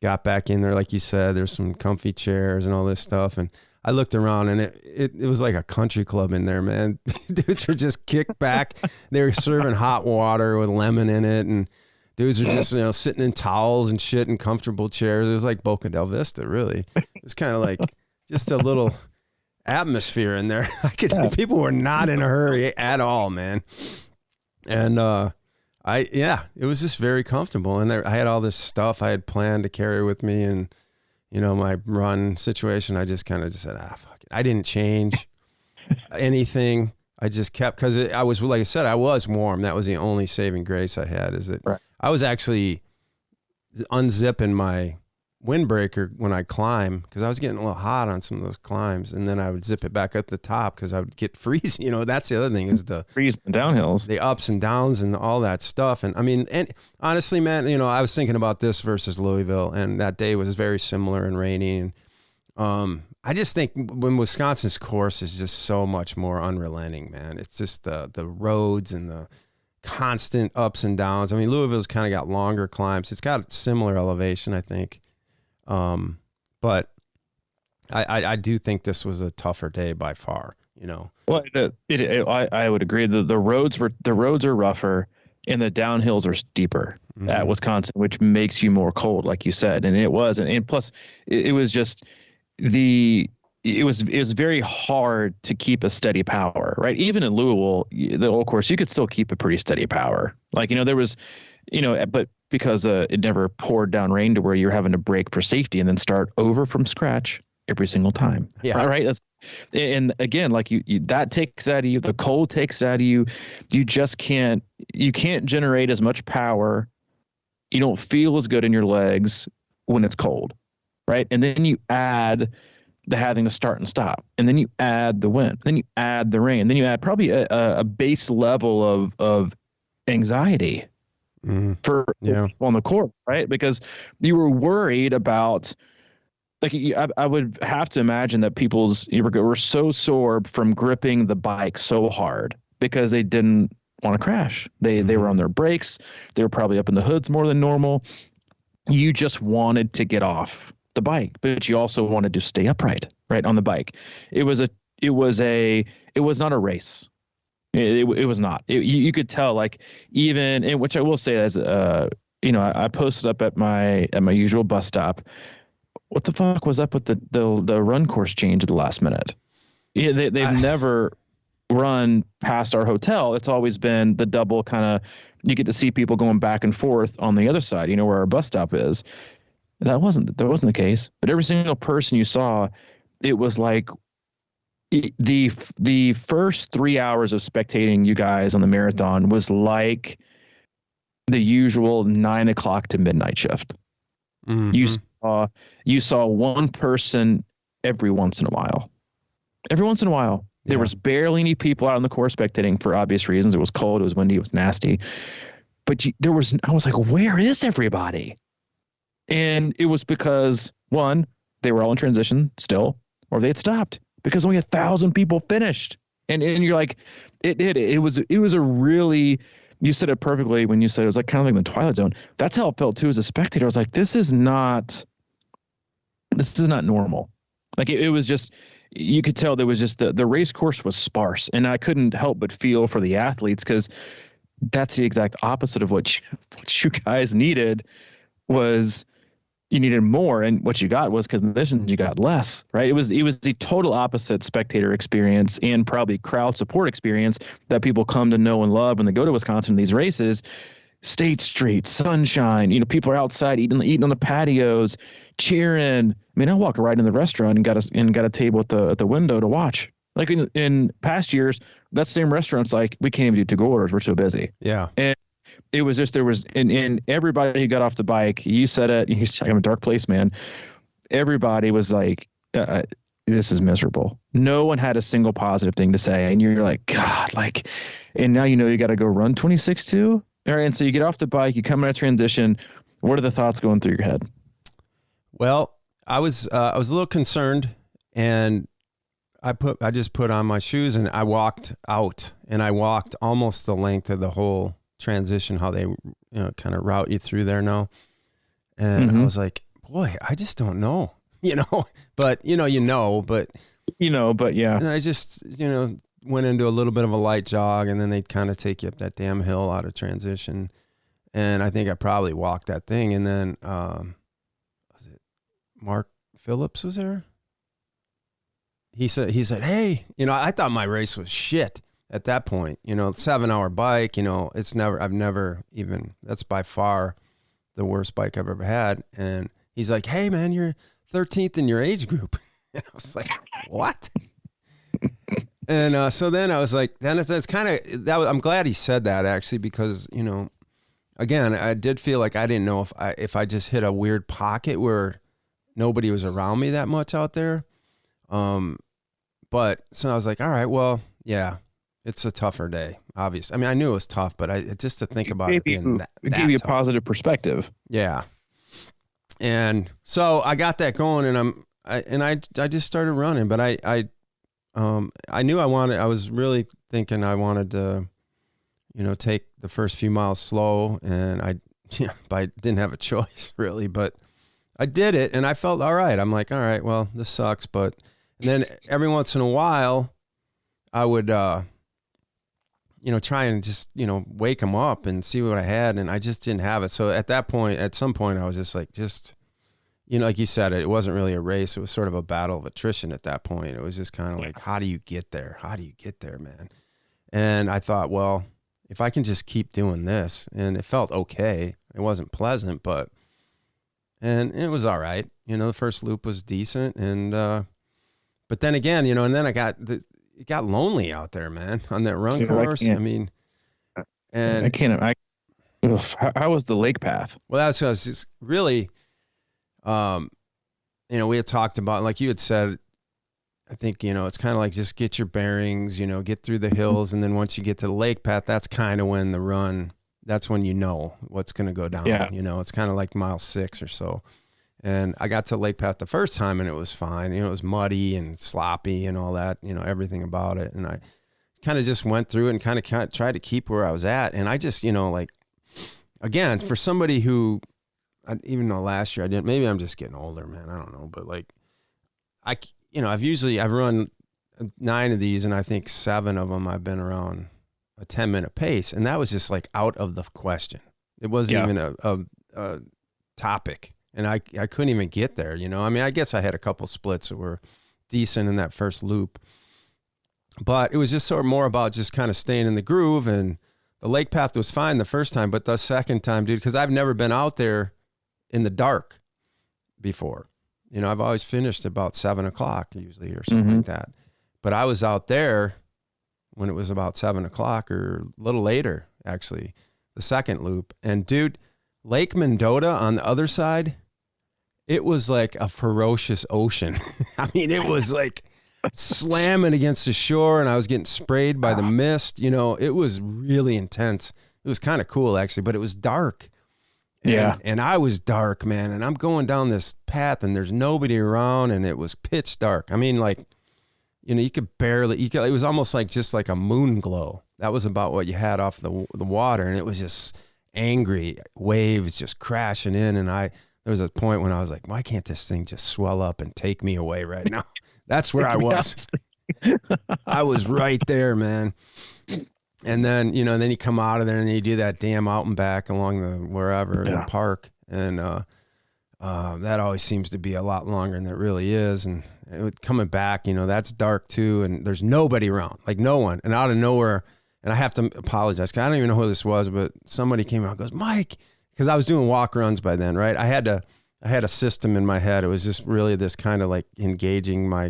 got back in there. Like you said, there's some comfy chairs and all this stuff. And I looked around, and it was like a country club in there, man. Dudes were just kicked back. They were serving hot water with lemon in it, and dudes are just, sitting in towels and shit in comfortable chairs. It was like Boca del Vista, really. It was kind of like just a little atmosphere in there. People were not in a hurry at all, man. And it was just very comfortable. And I had all this stuff I had planned to carry with me, and my run situation, I just kind of said, fuck it. I didn't change anything. I just kept, because I was, like I said, I was warm. That was the only saving grace I had, is that I was actually unzipping my windbreaker when I climb, because I was getting a little hot on some of those climbs, and then I would zip it back up the top because I would get freezing. That's the other thing, is the freeze and downhills, the ups and downs and all that stuff. And I mean, and honestly, man, I was thinking about this versus Louisville, and that day was very similar and rainy. And I just think when Wisconsin's course is just so much more unrelenting, man. It's just the roads and the constant ups and downs. I mean, Louisville's kind of got longer climbs. It's got similar elevation, I think. But I do think this was a tougher day by far, you know. Well, I would agree that the roads are rougher and the downhills are steeper at Wisconsin, which makes you more cold, like you said. And it was, and plus it was just it was very hard to keep a steady power, right? Even in Louisville, of course, you could still keep a pretty steady power. Like, you know, there was, you know, but because it never poured down rain to where you're having to brake for safety and then start over from scratch every single time. Yeah. Right. And again, like you that takes out of you, the cold takes out of you. You can't generate as much power. You don't feel as good in your legs when it's cold. Right. And then you add the having to start and stop, and then you add the wind, then you add the rain, then you add probably a base level of anxiety for on the court, right? Because you were worried about, like, I would have to imagine that you were so sore from gripping the bike so hard because they didn't want to crash. They were on their brakes. They were probably up in the hoods more than normal. You just wanted to get off the bike, but you also wanted to stay upright, right, on the bike. It was not a race. It was not. You could tell, like, even, and which I will say, as you know, I posted up at my usual bus stop. What the fuck was up with the run course change at the last minute? Yeah, they've never run past our hotel. It's always been the double kind of. You get to see people going back and forth on the other side. You know where our bus stop is. That wasn't the case. But every single person you saw, it was like the first 3 hours of spectating you guys on the marathon was like the usual 9 o'clock to midnight shift. Mm-hmm. You saw one person every once in a while. Every once in a while. There was barely any people out on the course spectating for obvious reasons. It was cold, it was windy, it was nasty. But I was like, where is everybody? And it was because, one, they were all in transition still, or they had stopped because only 1,000 people finished. And you're like, it was a really, you said it perfectly when you said it was like kind of like the Twilight Zone. That's how it felt too as a spectator. I was like, this is not normal. Like it was just, you could tell there was just the race course was sparse, and I couldn't help but feel for the athletes because that's the exact opposite of what you guys needed. Was you needed more, and what you got was conditions you got less, right? It was the total opposite spectator experience and probably crowd support experience that people come to know and love when they go to Wisconsin in these races. State Street, sunshine, you know, people are outside eating on the patios, cheering. I mean, I walked right in the restaurant and got a table at the window to watch. Like in past years, that same restaurant's like, we can't even do to-go orders, we're so busy. Yeah. And it was just, and everybody who got off the bike, you said it, you said, I'm a dark place, man. Everybody was like, this is miserable. No one had a single positive thing to say. And you're like, God, like, and now you know you got to go run 26-2. All right, and so you get off the bike, you come out of transition. What are the thoughts going through your head? Well, I was a little concerned, and I just put on my shoes and I walked out, and I walked almost the length of the whole transition, how they kind of route you through there now. And I was like, boy, I just don't know, but yeah. And I just, went into a little bit of a light jog, and then they kind of take you up that damn hill out of transition. And I think I probably walked that thing. And then, was it Mark Phillips was there? He said, hey, I thought my race was shit at that point, 7-hour bike, I've never even, that's by far the worst bike I've ever had. And he's like, hey man, you're 13th in your age group. And I was like, what? And so then I was like, then it's kind of that. I'm glad he said that, actually, because again, I did feel like I didn't know if I just hit a weird pocket where nobody was around me that much out there. But so I was like, all right, well, yeah, it's a tougher day, obviously. I mean, I knew it was tough, but just to think about it being that gave you a tough. Positive perspective. Yeah. And so I got that going, and I just started running, but I knew I was really thinking I wanted to, take the first few miles slow, and I didn't have a choice really, but I did it and I felt all right. I'm like, all right, well, this sucks. And then every once in a while I would, try and just, wake them up and see what I had. And I just didn't have it. So at some point I was just like, like you said, it wasn't really a race. It was sort of a battle of attrition at that point. It was just kind of like, how do you get there? How do you get there, man? And I thought, well, if I can just keep doing this, and it felt okay. It wasn't pleasant, and it was all right. The first loop was decent. And, but then again, and then it got lonely out there, man, on that run course. How was the lake path? Well, that's what I was just really, we had talked about, like you had said, I think, it's kind of like just get your bearings, get through the hills. And then once you get to the lake path, that's kind of when that's when what's going to go down. Yeah. It's kind of like mile 6 or so. And I got to lake path the first time and it was fine. It was muddy and sloppy and all that, everything about it. And I kind of just went through it and kind of tried to keep where I was at. And I just, again, for somebody who, even though last year I didn't, maybe I'm just getting older, man. I don't know. But I've run 9 of these, and I think 7 of them I've been around a 10-minute pace, and that was just like out of the question. It wasn't even a topic, and I couldn't even get there. I guess I had a couple splits that were decent in that first loop, but it was just sort of more about just kind of staying in the groove. And the lake path was fine the first time, but the second time, dude, because I've never been out there in the dark before. I've always finished about 7:00 usually or something like that. But I was out there when it was about 7:00 or a little later, actually, the second loop. And dude, Lake Mendota on the other side, it was like a ferocious ocean. It was like slamming against the shore, and I was getting sprayed by the mist. It was really intense. It was kind of cool actually, but it was dark. And I was dark, man. And I'm going down this path and there's nobody around, and it was pitch dark. You could barely, it was almost like just like a moon glow. That was about what you had off the water. And it was just angry waves just crashing in. And there was a point when I was like, why can't this thing just swell up and take me away right now? That's where I was. I was right there, man. And then, then you come out of there and you do that damn out and back along the park. And that always seems to be a lot longer than it really is. And coming back, that's dark too. And there's nobody around, like no one. And out of nowhere, and I have to apologize, 'cause I don't even know who this was, but somebody came out and goes, Mike, because I was doing walk runs by then, right? I had a system in my head. It was just really this kind of like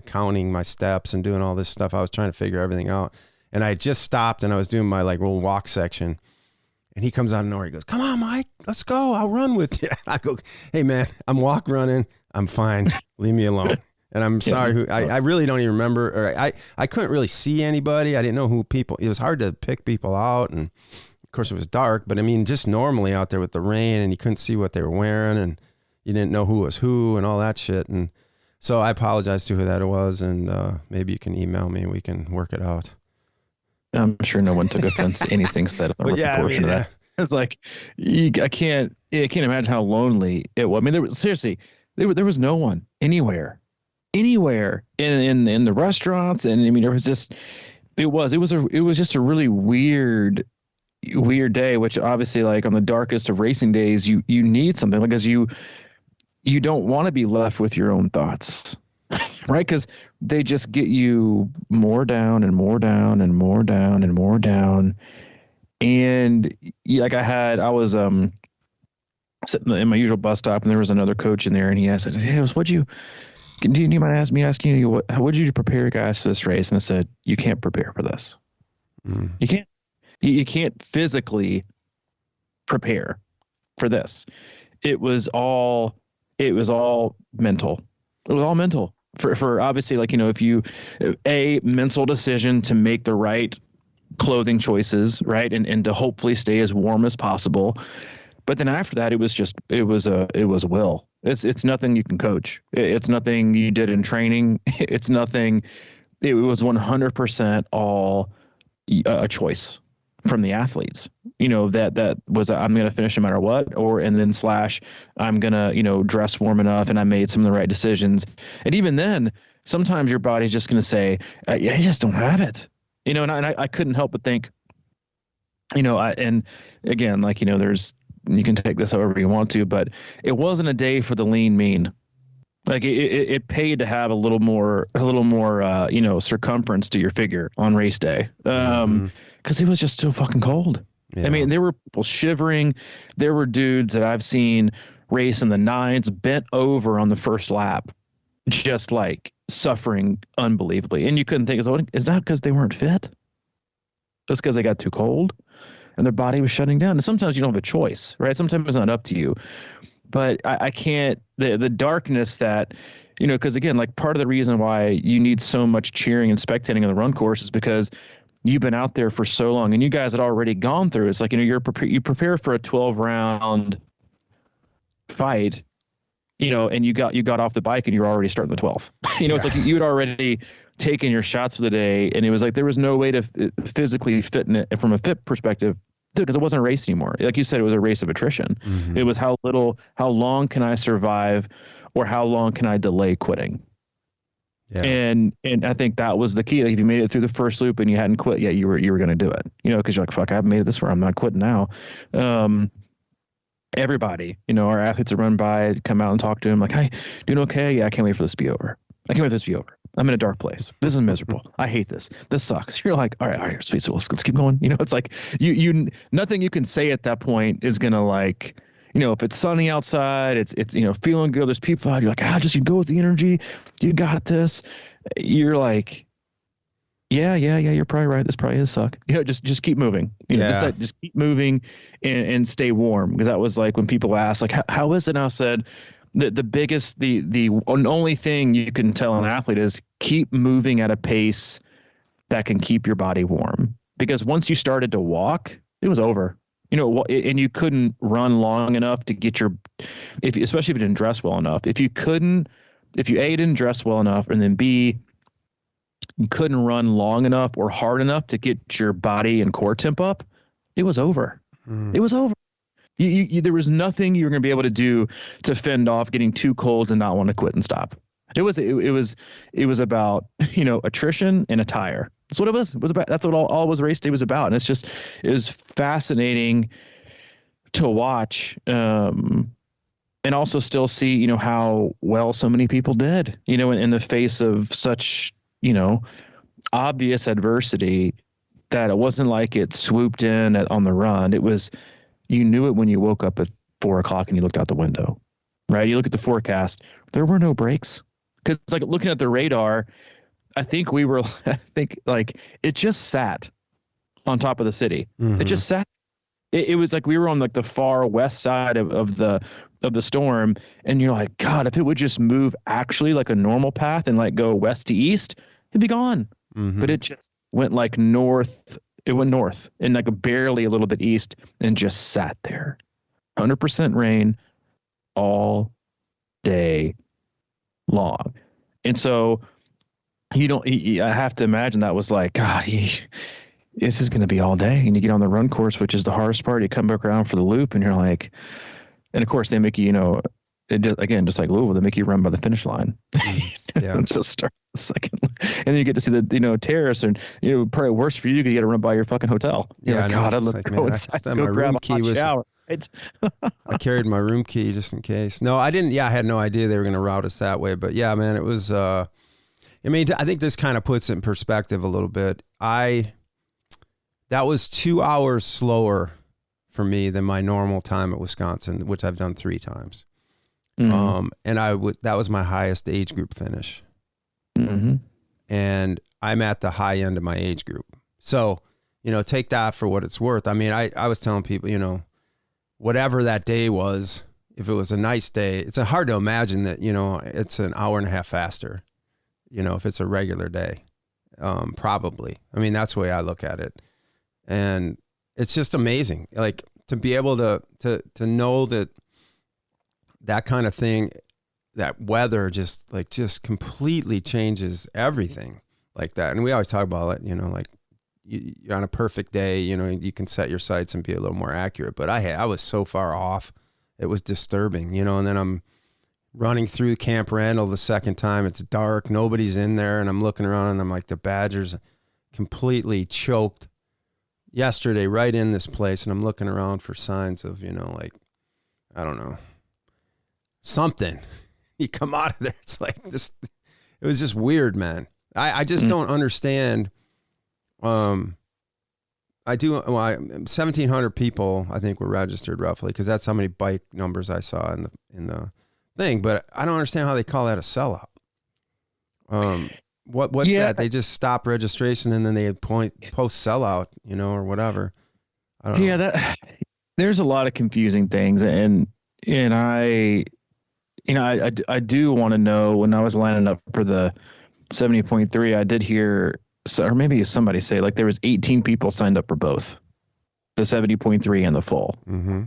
counting my steps and doing all this stuff. I was trying to figure everything out. And I just stopped and I was doing my like little walk section, and he comes out of nowhere. He goes, come on, Mike, let's go. I'll run with you. I go, hey man, I'm walk running. I'm fine. Leave me alone. And I'm sorry. I really don't even remember, or I couldn't really see anybody. I didn't know who people, it was hard to pick people out. And of course it was dark, but just normally out there with the rain, and you couldn't see what they were wearing, and you didn't know who was who and all that shit. And so I apologize to who that was. And maybe you can email me and we can work it out. I'm sure no one took offense to anything said on the portion of that. It's like, I can't imagine how lonely it was. There was no one anywhere in the restaurants. And there was just, it was just a really weird day, which obviously, like on the darkest of racing days, you need something, because you don't want to be left with your own thoughts. Right, because they just get you more down and more down and more down and more down. And like I was sitting in my usual bus stop, and there was another coach in there, and he asked, "Hey, do you mind me asking you what did you prepare guys for this race?" And I said, "You can't prepare for this. You can't. You can't physically prepare for this. It was all mental. It was all mental." For obviously, like, if you mental decision to make the right clothing choices, right, and to hopefully stay as warm as possible. But then after that, it was will. It's nothing you can coach. It's nothing you did in training. It's nothing. It was 100% all a choice from the athletes, that was, I'm going to finish no matter what, and then / I'm going to, dress warm enough, and I made some of the right decisions. And even then, sometimes your body's just going to say, yeah, you just don't have it, and I couldn't help but think, and again, like, you can take this however you want to, but it wasn't a day for the lean mean. Like it paid to have a little more, circumference to your figure on race day. Cause it was just so fucking cold. Yeah. I mean, there were people shivering. There were dudes that I've seen race in the 9s, bent over on the first lap, just like suffering unbelievably. And you couldn't think, is that because they weren't fit? Just because they got too cold and their body was shutting down. And sometimes you don't have a choice, right? Sometimes it's not up to you. But I can't, the darkness that, because again, like part of the reason why you need so much cheering and spectating on the run course is because you've been out there for so long, and you guys had already gone through. It's like, you prepare for a 12-round fight, and you got off the bike and you're already starting the 12th. It's like you had already taken your shots for the day, and it was like there was no way to physically fit in it from a fit perspective. Because it wasn't a race anymore. Like you said, it was a race of attrition. Mm-hmm. It was how long can I survive, or how long can I delay quitting? Yeah. And I think that was the key. Like if you made it through the first loop and you hadn't quit yet, you were going to do it. Because you're like, fuck, I haven't made it this far. I'm not quitting now. Everybody, our athletes are run by, come out and talk to him like, hey, doing okay? Yeah, I can't wait for this to be over. I can't wait for this to be over. I'm in a dark place. This is miserable. I hate this. This sucks. You're like, all right, sweet. So let's keep going. It's like you nothing you can say at that point is gonna, like, if it's sunny outside, it's feeling good. There's people out. You're like, just you go with the energy. You got this. You're like, yeah. You're probably right. This probably is suck. Just keep moving. Just keep moving and stay warm, because that was like when people ask like, how is it? And I said, the biggest, the only thing you can tell an athlete is keep moving at a pace that can keep your body warm. Because once you started to walk, it was over. And you couldn't run long enough to get especially if you didn't dress well enough. If you A, didn't dress well enough, and then B, you couldn't run long enough or hard enough to get your body and core temp up, it was over. It was over. There was nothing you were going to be able to do to fend off getting too cold and not want to quit and stop. It was about, attrition and a tire. That's what it was. It was about, that's what all was race day was about. And it was fascinating to watch, and also still see, how well so many people did, in the face of such, obvious adversity, that it wasn't like it swooped in on the run. It was, you knew it when you woke up at 4:00 and you looked out the window, right? You look at the forecast, there were no breaks. Because like looking at the radar, I think like it just sat on top of the city. Mm-hmm. It just sat. It was like we were on like the far west side of the storm, and you're like, God, if it would just move actually like a normal path and like go west to east, it'd be gone. Mm-hmm. But it just went like north. It went north and like barely a little bit east and just sat there. 100% rain all day long. And so I have to imagine that was like, God, this is going to be all day. And you get on the run course, which is the hardest part. You come back around for the loop and you're like, and of course they make you, just like Louisville, they make you run by the finish line. Yeah. Just start the second. And then you get to see the terrace, and probably worse for you because you got to run by your fucking hotel. You're like, God, I'd love to go inside, go my grab room a hot key shower. Right? I carried my room key just in case. No, I didn't. Yeah, I had no idea they were going to route us that way. But yeah, man, it was. I think this kind of puts it in perspective a little bit. That was 2 hours slower for me than my normal time at Wisconsin, which I've done 3 times. Mm-hmm. And that was my highest age group finish. Mm-hmm. And I'm at the high end of my age group. So, take that for what it's worth. I mean, I was telling people, whatever that day was, if it was a nice day, it's hard to imagine that, it's an hour and a half faster, if it's a regular day, probably. I mean, that's the way I look at it. And it's just amazing. Like to be able to know that kind of thing, that weather just completely changes everything like that. And we always talk about it, like on a perfect day, you can set your sights and be a little more accurate. But I was so far off. It was disturbing, and then I'm running through Camp Randall the second time. It's dark. Nobody's in there. And I'm looking around and I'm like, the badgers completely choked yesterday right in this place. And I'm looking around for signs of, like, I don't know, something. You come out of there. It's like this. It was just weird, man. I just don't understand. I do. Well, 1,700 people, I think, were registered roughly, because that's how many bike numbers I saw in the thing. But I don't understand how they call that a sellout. What's that? They just stop registration and then they post sellout, or whatever. I don't know. There's a lot of confusing things, and I do want to know, when I was lining up for the 70.3, I did hear, or maybe somebody say, like, there was 18 people signed up for both the 70.3 and the full. Mm-hmm.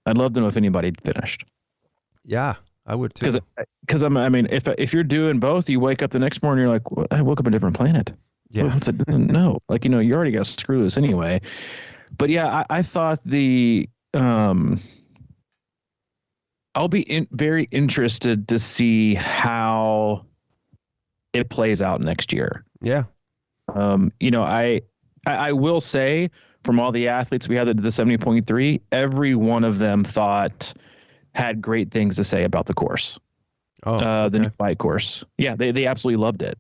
I'd love to know if anybody finished. Yeah, I would too. Because if you're doing both, you wake up the next morning, you're like, well, I woke up on a different planet. Yeah. No, like, you already got to screw this anyway. But yeah, I thought I'll be very interested to see how it plays out next year. Yeah. I will say, from all the athletes we had that did the 70.3, every one of them had great things to say about the course. The new bike course. Yeah, they absolutely loved it.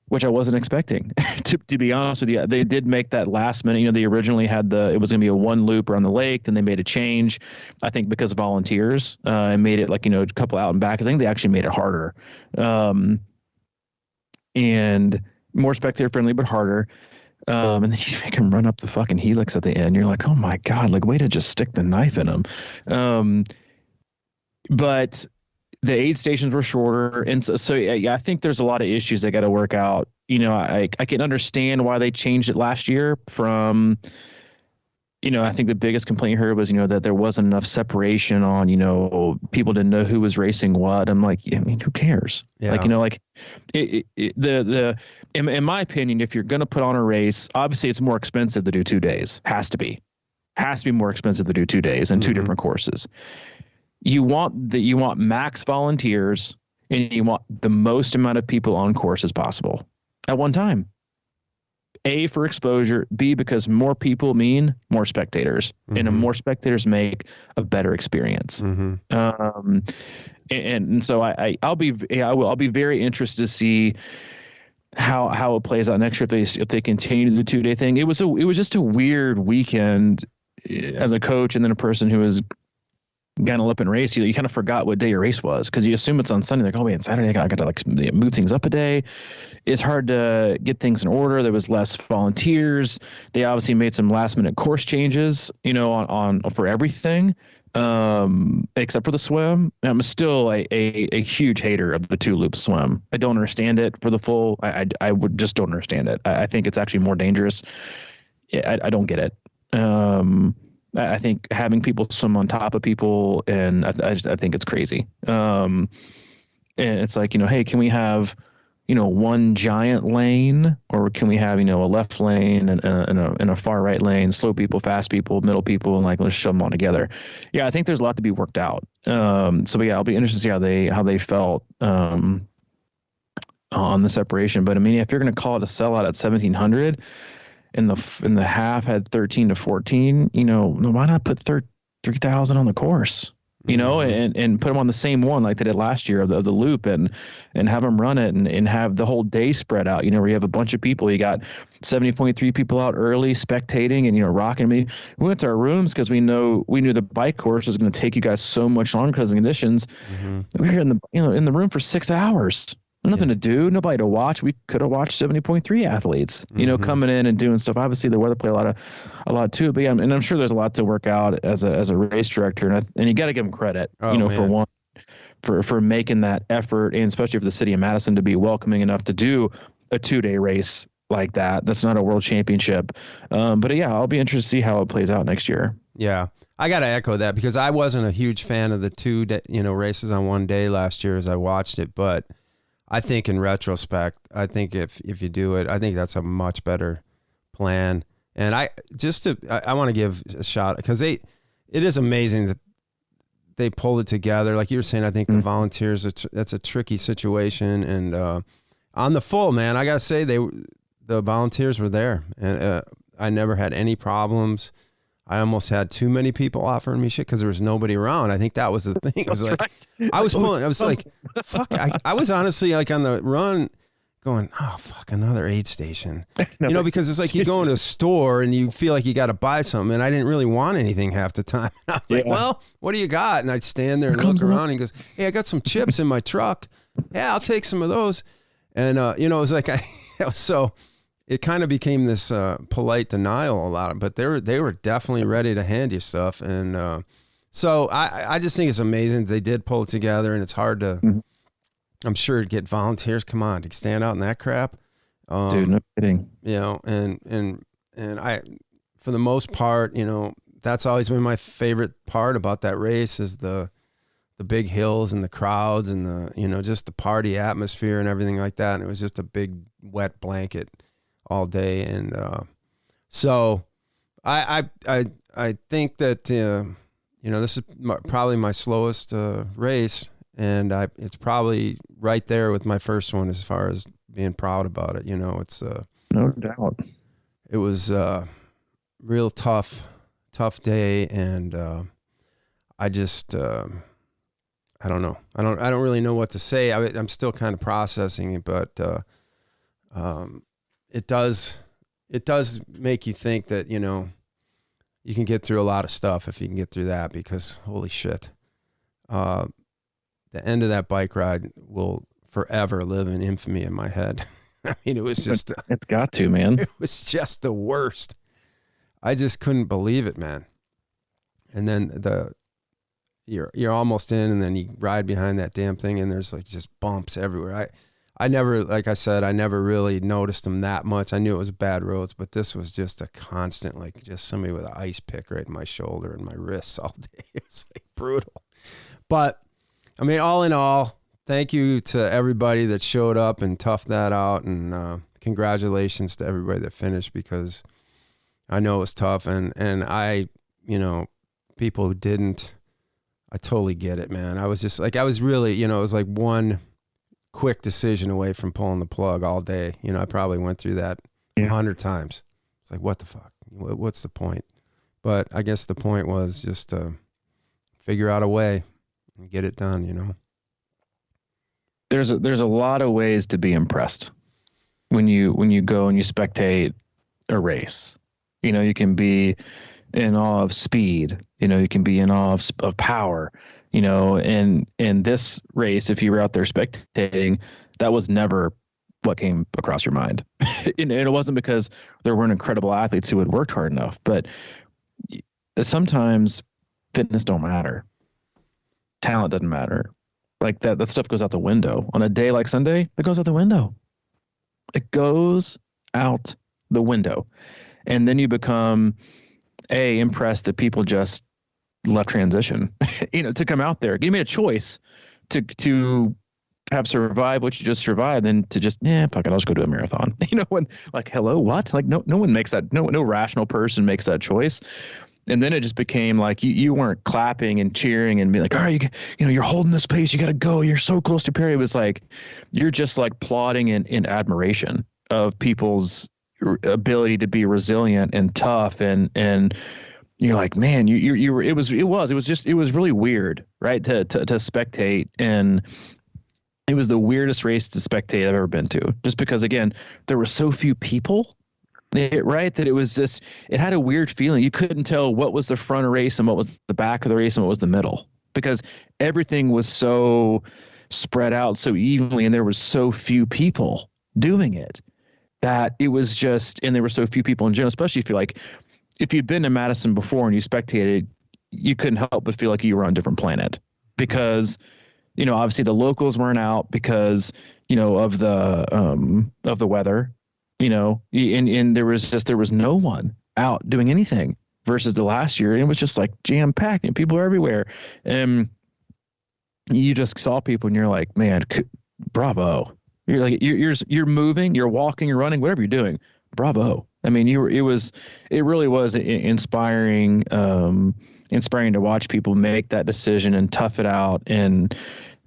Which I wasn't expecting, to be honest with you. They did make that last minute. They originally had it was going to be a one loop around the lake. Then they made a change, I think, because of volunteers, and made it like, a couple out and back. I think they actually made it harder, and more spectator friendly, but harder. And then you make them run up the fucking helix at the end. You're like, oh my God, like, way to just stick the knife in them. But the aid stations were shorter. And so yeah, I think there's a lot of issues they got to work out. I can understand why they changed it last year from, I think the biggest complaint here was, that there wasn't enough separation on, people didn't know who was racing what. I'm like, who cares? Yeah. Like, in my opinion, if you're going to put on a race, obviously it's more expensive to do 2 days. Has to be more expensive to do 2 days and two different courses. You want max volunteers, and you want the most amount of people on course as possible at one time. A, for exposure. B, because more people mean more spectators, and more spectators make a better experience. And so I'll be very interested to see how it plays out next year if they continue the 2 day thing. It was just a weird weekend as a coach, and then a person who was kind of up and race. You kind of forgot what day your race was, because you assume it's on Sunday. Like, oh man, Saturday I got to like move things up a day. It's hard to get things in order. There was less volunteers. They obviously made some last minute course changes, on for everything, except for the swim. I'm still a huge hater of the 2-loop swim. I don't understand it for the full. I would just don't understand it. I think it's actually more dangerous. Yeah, I don't get it. I think having people swim on top of people, and I think it's crazy. And it's like, hey, can we have, one giant lane, or can we have, a left lane and a far right lane, slow people, fast people, middle people, and like, let's shove them all together. Yeah, I think there's a lot to be worked out. So yeah, I'll be interested to see how they felt on the separation. But I mean, if you're going to call it a sellout at 1,700. In the half had 13 to 14, why not put 3,000 on the course, and put them on the same one like they did last year of the loop, and have them run it and have the whole day spread out, where you have a bunch of people. You got 70.3 people out early spectating and, rocking me. We went to our rooms because we knew the bike course was going to take you guys so much longer because of the conditions. We were in the room for 6 hours. Nothing to do, nobody to watch. We could have watched 70.3 athletes, coming in and doing stuff. Obviously, the weather played a lot too. But yeah, and I'm sure there's a lot to work out as a race director, and you got to give them credit, for one, for making that effort, and especially for the city of Madison to be welcoming enough to do a 2 day race like that. That's not a world championship, but yeah, I'll be interested to see how it plays out next year. Yeah, I got to echo that, because I wasn't a huge fan of the 2 day, races on one day last year as I watched it, but I think in retrospect, I think if you do it, I think that's a much better plan. And I want to give a shout, because it is amazing that they pulled it together. Like you were saying, I think the volunteers, that's a tricky situation. And on the full, man, I got to say, the volunteers were there. And I never had any problems. I almost had too many people offering me shit because there was nobody around. I think that was the thing. It was like, right. I was like, fuck. I was honestly like on the run going, oh, fuck, another aid station. Because it's like you go into a store and you feel like you got to buy something. And I didn't really want anything half the time. I was like, well, what do you got? And I'd stand there and look around and he goes, hey, I got some chips in my truck. Yeah, I'll take some of those. And, it was like, it kind of became this polite denial a lot, but they were definitely ready to hand you stuff. And so I just think it's amazing they did pull it together, and it's hard to, I'm sure, get volunteers. Come on, to stand out in that crap. Dude, no kidding. And I, for the most part, that's always been my favorite part about that race is the big hills and the crowds and the, just the party atmosphere and everything like that. And it was just a big wet blanket all day. And so I think that this is probably my slowest race, and it's probably right there with my first one as far as being proud about it. It's no doubt. It was a real tough day, and I just I don't know. I don't really know what to say. I'm still kind of processing it, but it does make you think that, you can get through a lot of stuff if you can get through that, because holy shit, the end of that bike ride will forever live in infamy in my head. I mean, it was just, it's got to, man. It was just the worst. I just couldn't believe it, man. And then you're almost in, and then you ride behind that damn thing, and there's like just bumps everywhere. I never, like I said, I never really noticed them that much. I knew it was bad roads, but this was just a constant, like just somebody with an ice pick right in my shoulder and my wrists all day. It was like brutal. But I mean, all in all, thank you to everybody that showed up and toughed that out. And congratulations to everybody that finished, because I know it was tough. And I, people who didn't, I totally get it, man. I was just like, I was really, it was like one quick decision away from pulling the plug all day. I probably went through that 100 times. It's like, what the fuck? What's the point? But I guess the point was just to figure out a way and get it done, There's a lot of ways to be impressed when you go and you spectate a race. You can be in awe of speed. You can be in awe of power. And in this race, if you were out there spectating, that was never what came across your mind. And it wasn't because there weren't incredible athletes who had worked hard enough, but sometimes fitness don't matter. Talent doesn't matter. Like that stuff goes out the window. On a day like Sunday, it goes out the window. It goes out the window. And then you become impressed that people just left transition, to come out there. You made a choice to have survived what you just survived, then to just, fuck it, I'll just go do a marathon. When like, hello, what? Like no one makes that, no rational person makes that choice. And then it just became like you weren't clapping and cheering and being like, all right, you're holding this pace, you got to go, you're so close to Perry. It was like, you're just like applauding in admiration of people's ability to be resilient and tough. And you're like, man, you were, it was really weird, right? To spectate. And it was the weirdest race to spectate I've ever been to, just because, again, there were so few people, right? That it was just, it had a weird feeling. You couldn't tell what was the front of the race and what was the back of the race and what was the middle, because everything was so spread out so evenly, and there was so few people doing it, that it was just, and there were so few people in general, especially if you'd been to Madison before and you spectated, you couldn't help but feel like you were on a different planet, because, obviously the locals weren't out because, of the weather, and there was no one out doing anything versus the last year. And it was just like jam packed and people are everywhere. And you just saw people and you're like, man, bravo, You're like, you're moving, you're walking, you're running, whatever you're doing. Bravo. I mean, it really was inspiring, inspiring to watch people make that decision and tough it out and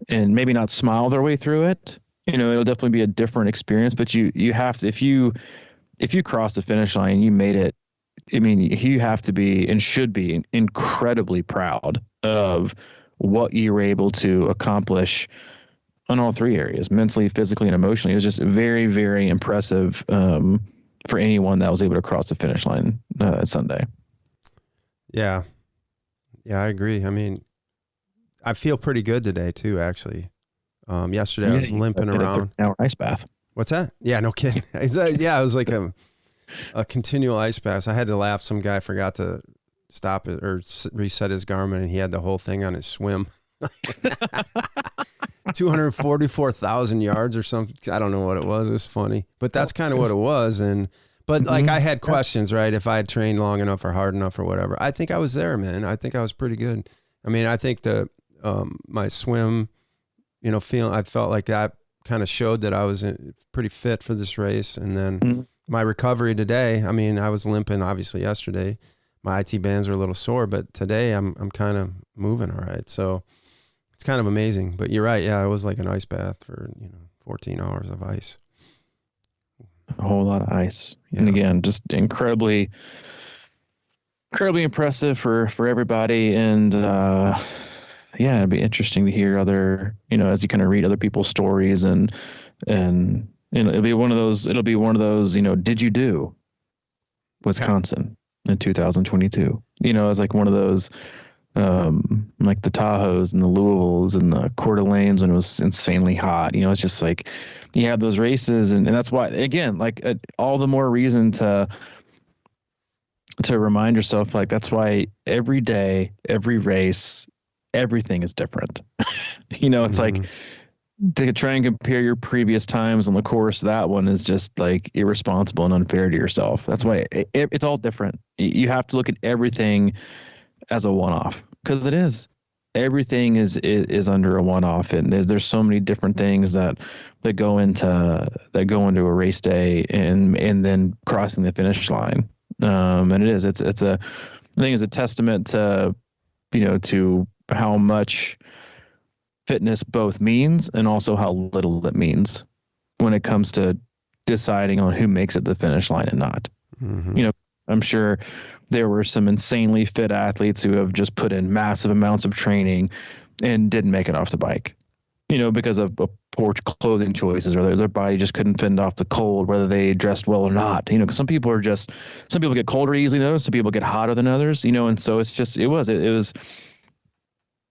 maybe not smile their way through it. It'll definitely be a different experience, but you have to, if you cross the finish line, you made it. I mean, you have to be and should be incredibly proud of what you were able to accomplish on all three areas, mentally, physically, and emotionally. It was just very, very impressive for anyone that was able to cross the finish line Sunday. Yeah. Yeah, I agree. I mean, I feel pretty good today too, actually. Yesterday I was limping around. 3-hour ice bath. What's that? Yeah, no kidding. Yeah, it was like a continual ice bath. I had to laugh. Some guy forgot to stop it or reset his Garmin, and he had the whole thing on his swim. 244,000 yards or something. I don't know what it was. It was funny, but that's kind of what it was. But like I had questions, right? If I had trained long enough or hard enough or whatever. I think I was there, man. I think I was pretty good. I mean, I think my swim, I felt like that kind of showed that I was pretty fit for this race. And then my recovery today, I mean, I was limping obviously yesterday. My IT bands are a little sore, but today I'm kind of moving all right. So it's kind of amazing. But you're right. Yeah, it was like an ice bath for 14 hours of ice. A whole lot of ice. Yeah. And again, just incredibly impressive for everybody. And yeah, it'd be interesting to hear other, as you kind of read other people's stories and it'll be one of those, did you do Wisconsin in 2022? It's like one of those, like the Tahoes and the Louisvilles and the Coeur d'Alenes when it was insanely hot. It's just like you have those races, and that's why, again, like all the more reason to remind yourself, like that's why every day, every race, everything is different. It's like to try and compare your previous times on the course, that one is just like irresponsible and unfair to yourself. That's why it's all different. You have to look at everything as a one-off, because it is. Everything is under a one-off, and there's so many different things that go into a race day and then crossing the finish line. And it's a testament to to how much fitness both means and also how little it means when it comes to deciding on who makes it to the finish line and not. I'm sure there were some insanely fit athletes who have just put in massive amounts of training and didn't make it off the bike, because of poor clothing choices, or their body just couldn't fend off the cold, whether they dressed well or not. Because some people get colder easily than others, some people get hotter than others. And so it was.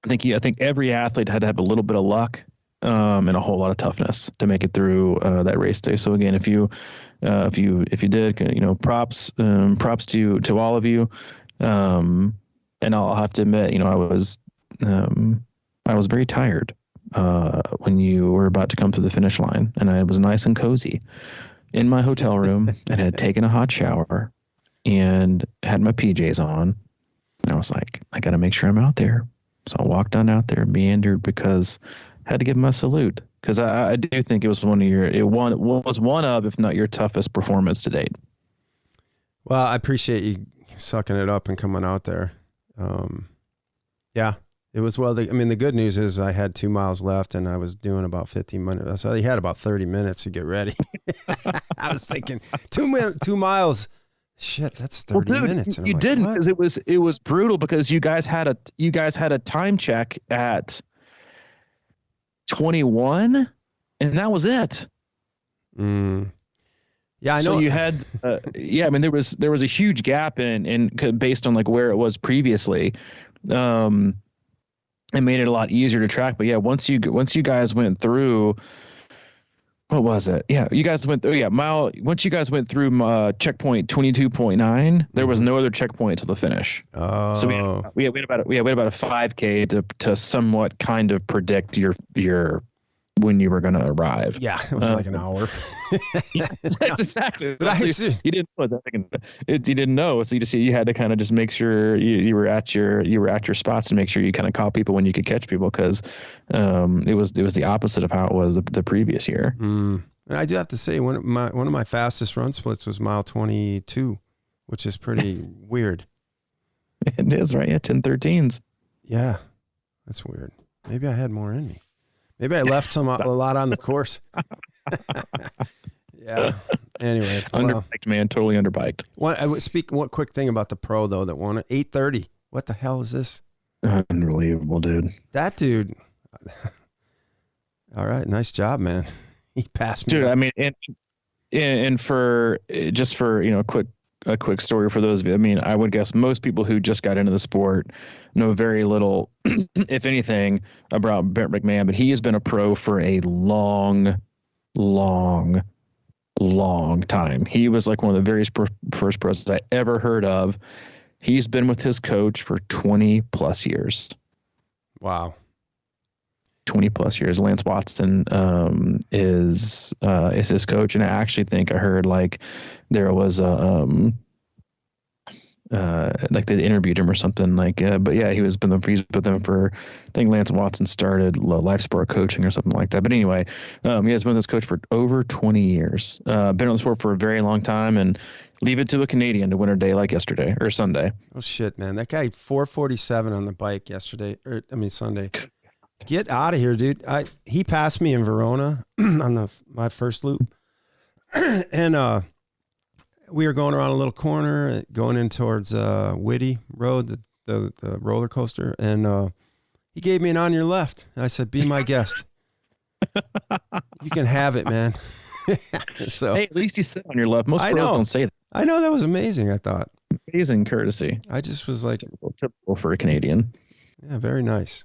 I think every athlete had to have a little bit of luck and a whole lot of toughness to make it through that race day. So again, if you did, props to all of you. And I'll have to admit, I was very tired when you were about to come to the finish line, and I was nice and cozy in my hotel room and had taken a hot shower and had my PJs on. And I was like, I got to make sure I'm out there. So I walked on out there, meandered, because I had to give him a salute, because I do think it was one of, if not your toughest performance to date. Well, I appreciate you sucking it up and coming out there. Yeah, it was the good news is I had 2 miles left and I was doing about 15 minutes. So you had about 30 minutes to get ready. I was thinking 2 miles. Shit, that's 30 minutes. And you didn't, because it was brutal, because you guys had a time check at 21, and that was it. Yeah, I know. So you had, I mean, there was a huge gap in based on like where it was previously. It made it a lot easier to track. But yeah, once you guys went through. What was it? Yeah, you guys went through. Yeah, once you guys went through checkpoint 22.9, there was no other checkpoint till the finish. Oh, so we had about a 5K to somewhat kind of predict your when you were going to arrive. Yeah, it was like an hour. Yeah, that's exactly. But you didn't know that. You didn't know, so you had to kind of just make sure you were at your spots and make sure you kind of caught people when you could catch people, because it was the opposite of how it was the previous year. And I do have to say, one of my fastest run splits was mile 22, which is pretty weird. It is, right? Yeah, 10:13s. Yeah, that's weird. Maybe I had more in me. Maybe I left a lot on the course. Yeah. Anyway, Underbiked, man, totally underbiked. One quick thing about the pro though that won it, 8:30. What the hell is this? Unbelievable, dude. That dude. All right, nice job, man. He passed me. Dude, up. I mean, and for a quick story for those of you. I mean, I would guess most people who just got into the sport know very little, if anything, about Brent McMahon, but he has been a pro for a long time. He was like one of the very first pros I ever heard of. He's been with his coach for 20 plus years. Wow. 20 plus years. Lance Watson is his coach, and I actually think I heard like there was like they interviewed him or something but yeah, he's with them for, I think Lance Watson started life sport coaching or something like that. But anyway, he has been this coach for over 20 years. Been on the sport for a very long time, and leave it to a Canadian to win a day like yesterday or Sunday. Oh shit, man! That guy 4:47 on the bike Sunday. Get out of here, dude. He passed me in Verona on my first loop. And we were going around a little corner, going in towards Whitty Road, the roller coaster, and he gave me an on your left. I said, "Be my guest." You can have it, man. So hey, at least you said on your left. Most pros don't say that. I know, that was amazing. I thought amazing courtesy. I just was like, typical for a Canadian. Yeah, very nice.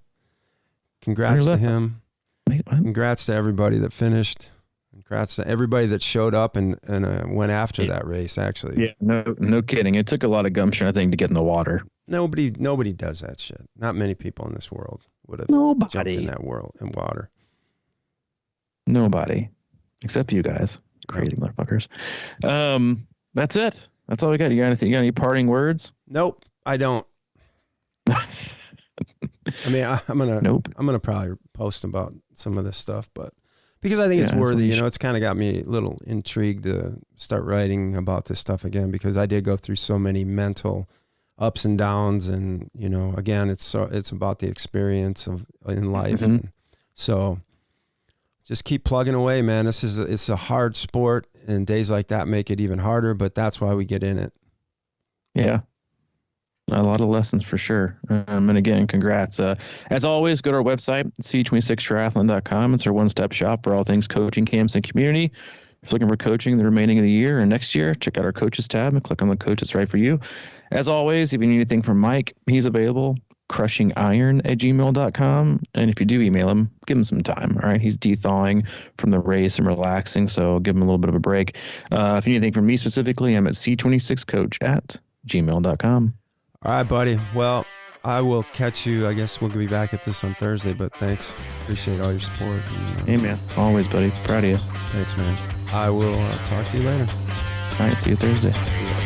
Congrats to him. Congrats to everybody that finished. Congrats to everybody that showed up and went after that race, actually. Yeah, no kidding. It took a lot of gumption, I think, to get in the water. Nobody does that shit. Not many people in this world would have jumped in that water. Nobody. Except you guys. Crazy motherfuckers. That's it. That's all we got. You got any parting words? Nope, I don't. I mean, I'm gonna probably post about some of this stuff, but because I think it's worthy, it's kind of got me a little intrigued to start writing about this stuff again, because I did go through so many mental ups and downs, and again, it's about the experience in life, and so just keep plugging away, man. It's a hard sport, and days like that make it even harder, but that's why we get in it. Yeah. A lot of lessons for sure. And again, congrats. As always, go to our website, c26triathlon.com. It's our one-stop shop for all things coaching, camps, and community. If you're looking for coaching the remaining of the year and next year, check out our coaches tab and click on the coach that's right for you. As always, if you need anything from Mike, he's available, CrushingIron@gmail.com. And if you do email him, give him some time. All right. He's de-thawing from the race and relaxing, so give him a little bit of a break. If you need anything from me specifically, I'm at c26coach@gmail.com. All right, buddy. Well, I will catch you. I guess we'll be back at this on Thursday, but thanks. Appreciate all your support. Hey, man. Always, buddy. Proud of you. Thanks, man. I will talk to you later. All right. See you Thursday. Yeah.